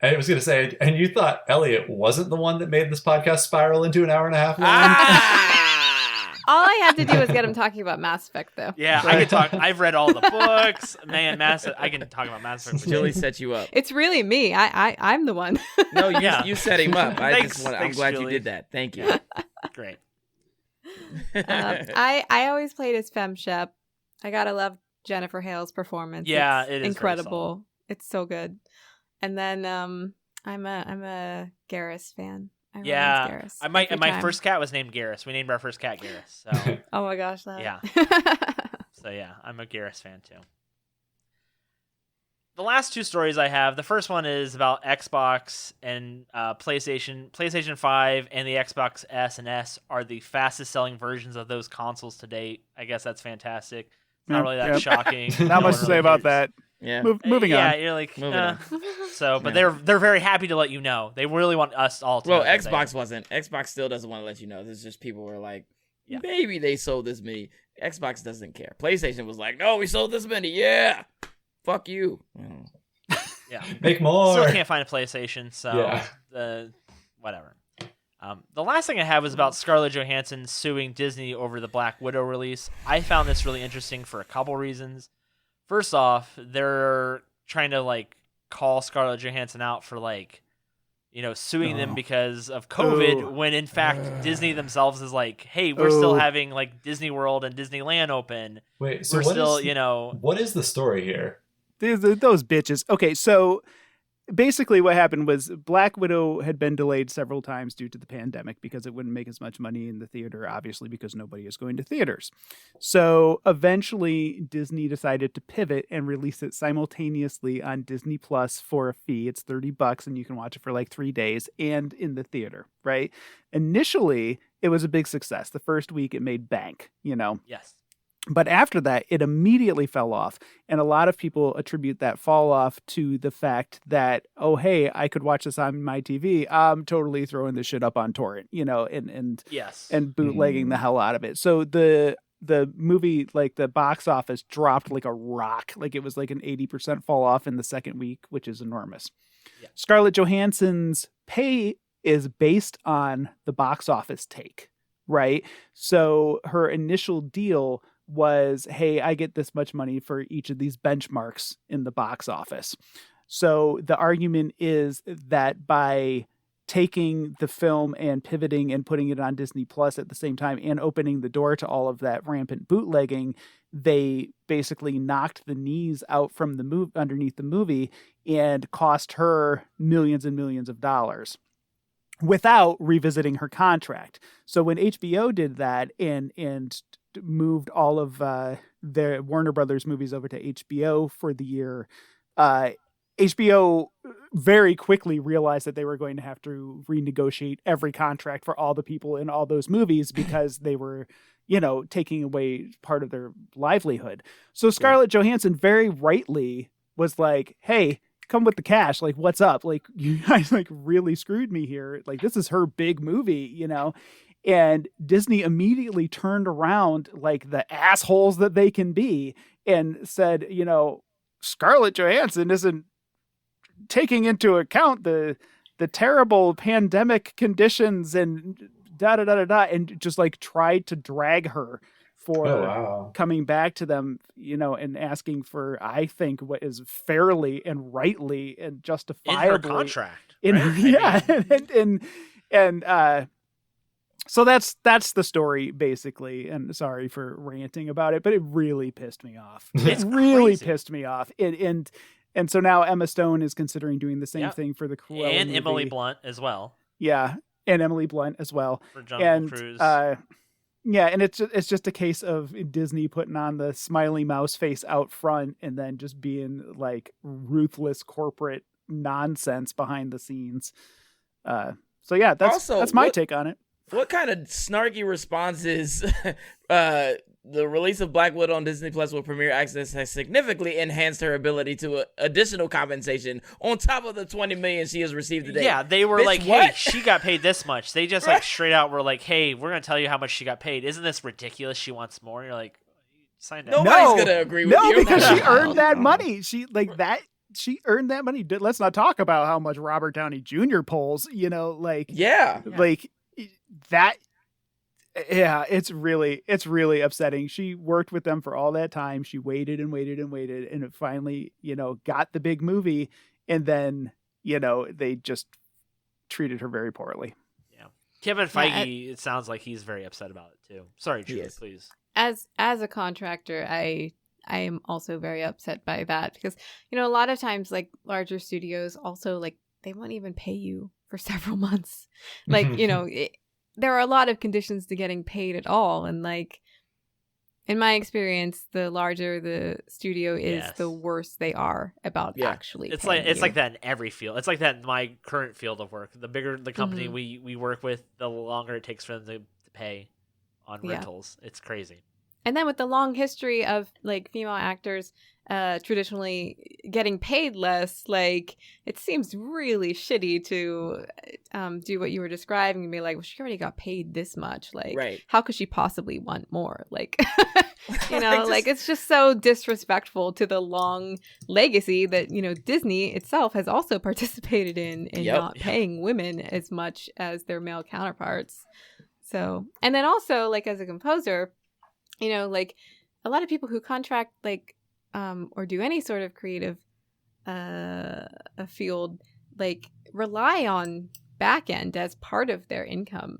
I was going to say, and you thought Elliot wasn't the one that made this podcast spiral into an hour and a half long? Ah! All I had to do was get him talking about Mass Effect, though. yeah, I can talk. I've read all the books. Man, I can talk about Mass Effect. Julie set you up. It's really me. I'm the one. No, you, Yeah. you set him up. Thanks, I'm thanks, glad Julie. you did that. Thank you. Great. I always played as Fem Shep. I gotta love Jennifer Hale's performance. Yeah, It's it is very incredible. It's so good. And then I'm a Garrus fan. I Yeah, romance Garrus my every my time. first cat was named Garrus. We named our first cat Garrus. So Oh my gosh, that. Yeah. so yeah, I'm a Garrus fan too. The last two stories I have, the first one is about Xbox and PlayStation. PlayStation 5 and the Xbox S and S are the fastest selling versions of those consoles to date. I guess that's fantastic. It's not Yep, really that yep. shocking. Not No much one to say really about cares. that. Yeah. Moving yeah, on. you're like, Moving eh. on. So, but Yeah. they're very happy to let you know. They really want us all to Well, know that Xbox wasn't. Xbox still doesn't want to let you know. This is just people were like, Yeah. maybe they sold this many. Xbox doesn't care. PlayStation was like, no, we sold this many. Yeah. Fuck you. Yeah. Make more. Still can't find a PlayStation, so Yeah. whatever. The last thing I have is about Scarlett Johansson suing Disney over the Black Widow release. I found this really interesting for a couple reasons. First off, they're trying to like call Scarlett Johansson out for like, suing them because of COVID, Ooh. when in fact Disney themselves is like, hey, we're still Ooh. having like Disney World and Disneyland open. Wait, so We're what still, is- what is the story here? Those bitches. Okay, so basically what happened was Black Widow had been delayed several times due to the pandemic because it wouldn't make as much money in the theater, obviously, because nobody is going to theaters. So eventually Disney decided to pivot and release it simultaneously on Disney Plus for a fee. It's $30 and you can watch it for like 3 days and in the theater, right? Initially, it was a big success. The first week it made bank, Yes. But after that, it immediately fell off. And a lot of people attribute that fall off to the fact that, oh, hey, I could watch this on my TV. I'm totally throwing this shit up on torrent, and Yes. and bootlegging the hell out of it. So the movie, like the box office dropped like a rock. Like it was like an 80% fall off in the second week, which is enormous. Yeah. Scarlett Johansson's pay is based on the box office take, right? So her initial deal was, hey, I get this much money for each of these benchmarks in the box office. So the argument is that by taking the film and pivoting and putting it on Disney Plus at the same time and opening the door to all of that rampant bootlegging, they basically knocked the knees out from the underneath the movie and cost her millions and millions of dollars without revisiting her contract. So when HBO did that and moved all of their Warner Brothers movies over to HBO for the year, HBO very quickly realized that they were going to have to renegotiate every contract for all the people in all those movies because they were, taking away part of their livelihood. So Scarlett Johansson very rightly was like, hey, come with the cash. Like, what's up? Like, you guys like really screwed me here. Like, this is her big movie, And Disney immediately turned around like the assholes that they can be and said, Scarlett Johansson isn't taking into account the terrible pandemic conditions and and just like tried to drag her for coming back to them, and asking for, I think, what is fairly and rightly and justifiably in her contract. So that's the story basically. And sorry for ranting about it, but it really pissed me off. It's really crazy. pissed me off. And so now Emma Stone is considering doing the same thing for the Cruella and movie. Emily Blunt as well. Yeah, and Emily Blunt as well. For Jungle Cruise. And it's just a case of Disney putting on the smiley mouse face out front and then just being like ruthless corporate nonsense behind the scenes. So yeah, that's my take on it. What kind of snarky responses the release of Black Widow on Disney Plus with Premier Access has significantly enhanced her ability to additional compensation on top of the $20 million she has received today? Yeah, they were Bitch, like, what? hey, she got paid this much. They just like straight out were like, hey, we're going to tell you how much she got paid. Isn't this ridiculous? She wants more. You're like, sign up. Nobody's going to agree with you. No, because she earned that money. She earned that money. Let's not talk about how much Robert Downey Jr. pulls, Yeah. like that. Yeah, it's really upsetting. She worked with them for all that time. She waited and waited and waited, and it finally, got the big movie, and then, they just treated her very poorly. Yeah. Kevin Feige, it sounds like he's very upset about it too. Sorry, Julie, please. As a contractor, I am also very upset by that because, a lot of times like larger studios also like they won't even pay you for several months. Like, there are a lot of conditions to getting paid at all. And like, in my experience, the larger the studio is, the worse they are about actually it's paying like it's you. like that in every field. It's like that in my current field of work. The bigger the company we work with, the longer it takes for them to pay on rentals. It's crazy. And then with the long history of like female actors traditionally getting paid less, like it seems really shitty to do what you were describing and be like, well, she already got paid this much. Like, how could she possibly want more? Like, like it's just so disrespectful to the long legacy that, Disney itself has also participated in not paying women as much as their male counterparts. So, and then also like as a composer, like a lot of people who contract like or do any sort of creative a field like rely on back end as part of their income,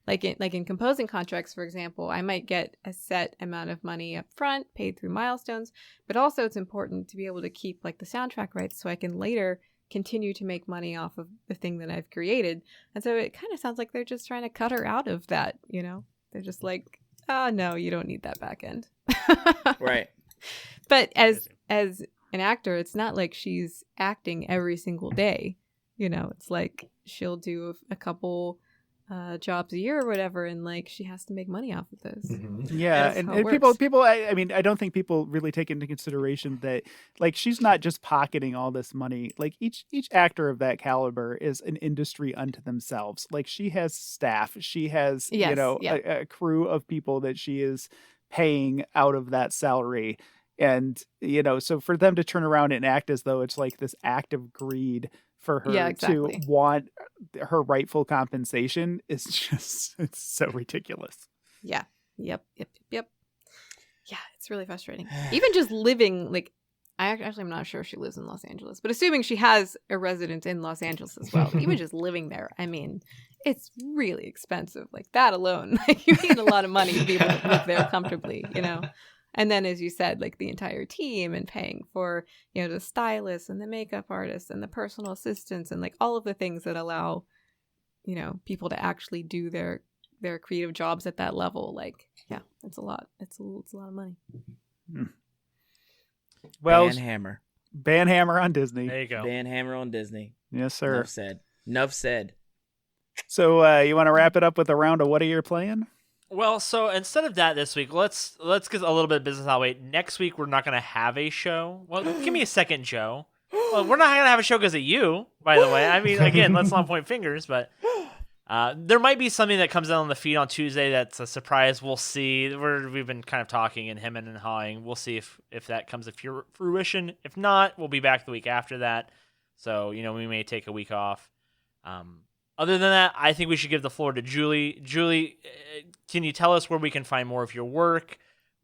like in composing contracts, for example, I might get a set amount of money up front paid through milestones, but also it's important to be able to keep like the soundtrack rights so I can later continue to make money off of the thing that I've created. And so it kind of sounds like they're just trying to cut her out of that, you know? They're just like, oh, no, you don't need that back end. Right. But as an actor, it's not like she's acting every single day. You know, it's like she'll do a couple jobs a year or whatever, and like she has to make money off of those. Mm-hmm. Yeah, That's and, how it and works. people. I mean, I don't think people really take into consideration that, like, she's not just pocketing all this money. Like, each actor of that caliber is an industry unto themselves. Like, she has staff. She has, Yes, yeah. a crew of people that she is paying out of that salary. And, so for them to turn around and act as though it's like this act of greed for her Yeah, exactly. to want her rightful compensation is just, it's so ridiculous. Yeah. Yep. Yeah, it's really frustrating. Even just living, like, I'm not sure if she lives in Los Angeles, but assuming she has a residence in Los Angeles as well, even just living there, I mean, it's really expensive. Like, that alone, like, you need a lot of money to be able to live there comfortably, you know? And then, as you said, like, the entire team and paying for, the stylist and the makeup artist and the personal assistants and, like, all of the things that allow, people to actually do their creative jobs at that level. Like, yeah, it's a lot. It's a lot of money. Well, Banhammer. Banhammer on Disney. There you go. Banhammer on Disney. Yes, sir. Enough said. So you want to wrap it up with a round of what are you playing? Well, so instead of that this week, let's get a little bit of business out of the way. Next week we're not going to have a show. Well, give me a second, Joe. Well, we're not going to have a show because of you, by the way. I mean, again, let's not point fingers, but there might be something that comes out on the feed on Tuesday that's a surprise. We'll see. We've been kind of talking and hemming and hawing. We'll see if that comes to fruition. If not, we'll be back the week after that. So, we may take a week off. Other than that, I think we should give the floor to Julie. Julie, can you tell us where we can find more of your work,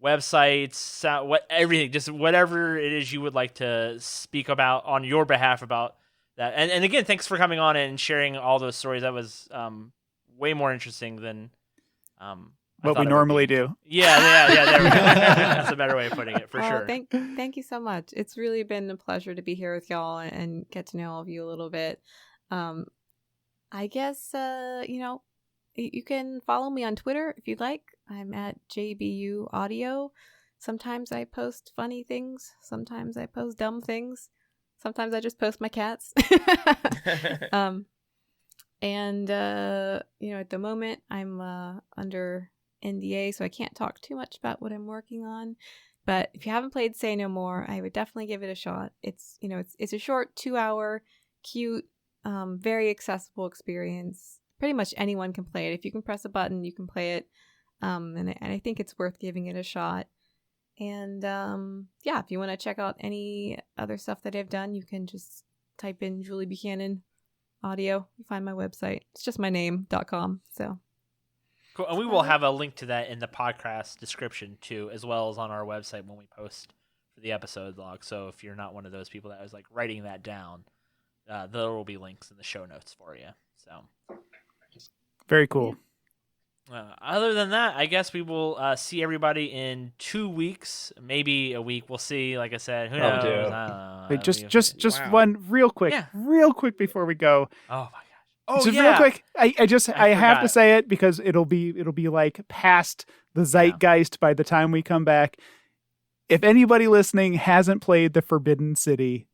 websites, everything, just whatever it is you would like to speak about on your behalf about that? And again, thanks for coming on and sharing all those stories. That was way more interesting than What we normally do. Yeah. There we go. That's a better way of putting it, for sure. Thank you so much. It's really been a pleasure to be here with y'all and get to know all of you a little bit. I guess, you can follow me on Twitter if you'd like. I'm at JBU Audio. Sometimes I post funny things. Sometimes I post dumb things. Sometimes I just post my cats. And at the moment I'm under NDA, so I can't talk too much about what I'm working on. But if you haven't played Say No More, I would definitely give it a shot. It's a short 2-hour, cute, very accessible experience. Pretty much anyone can play it. If you can press a button, you can play it. And I think it's worth giving it a shot. And if you want to check out any other stuff that I've done, you can just type in Julie Buchanan Audio. You find my website. It's just my name.com. So Cool. And we will have a link to that in the podcast description too, as well as on our website when we post for the episode log. So if you're not one of those people that was like writing that down, there will be links in the show notes for you. So Very cool. other than that, I guess we will see everybody in 2 weeks, maybe a week. We'll see. Like I said, who knows? dear. I don't know. Wait, just Wow. one real quick before we go. Oh my gosh. Oh Just yeah. real quick. I have to forgot. say it because it'll be like past the zeitgeist by the time we come back. If anybody listening hasn't played the Forbidden City,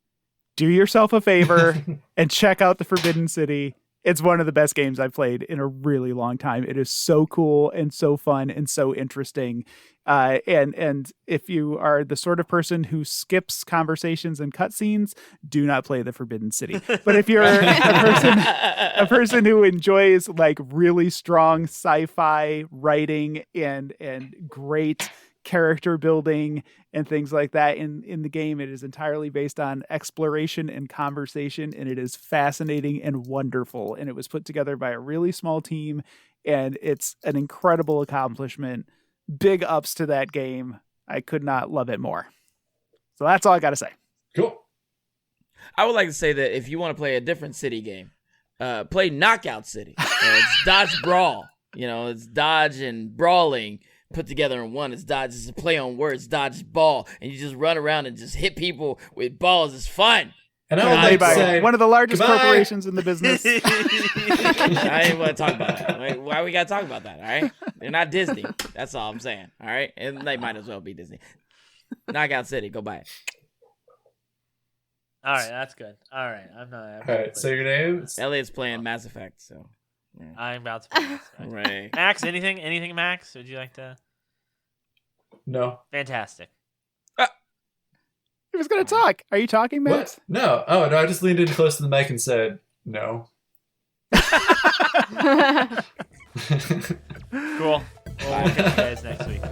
do yourself a favor and check out the Forbidden City. It's one of the best games I've played in a really long time. It is so cool and so fun and so interesting. And if you are the sort of person who skips conversations and cutscenes, do not play the Forbidden City. But if you're a person who enjoys like really strong sci-fi writing and great character building and things like that in the game, it is entirely based on exploration and conversation, and it is fascinating and wonderful, and it was put together by a really small team, and it's an incredible accomplishment. Big ups to that game. I could not love it more. So that's all I gotta say. Cool. I would like to say that if you want to play a different city game, play Knockout City. It's Dodge Brawl. It's dodge and brawling put together in one. It's dodge. It's a play on words. Dodge ball, and you just run around and just hit people with balls. It's fun. And I would Made like to by say, one of the largest goodbye. corporations in the business. I didn't want to talk about that. Like, why we gotta talk about that? All right, they're not Disney. That's all I'm saying. All right, and they might as well be Disney. Knockout City, go buy it. All right, that's good. All right, I'm not. All right, so your name? Elliot's playing Mass Effect, so yeah. I'm about to play this. Right. Max, anything, Max? Would you like to? No. Fantastic. He was going to talk. Are you talking, Max? What? No. Oh, no, I just leaned in close to the mic and said, no. Cool. Well, we'll catch you guys next week.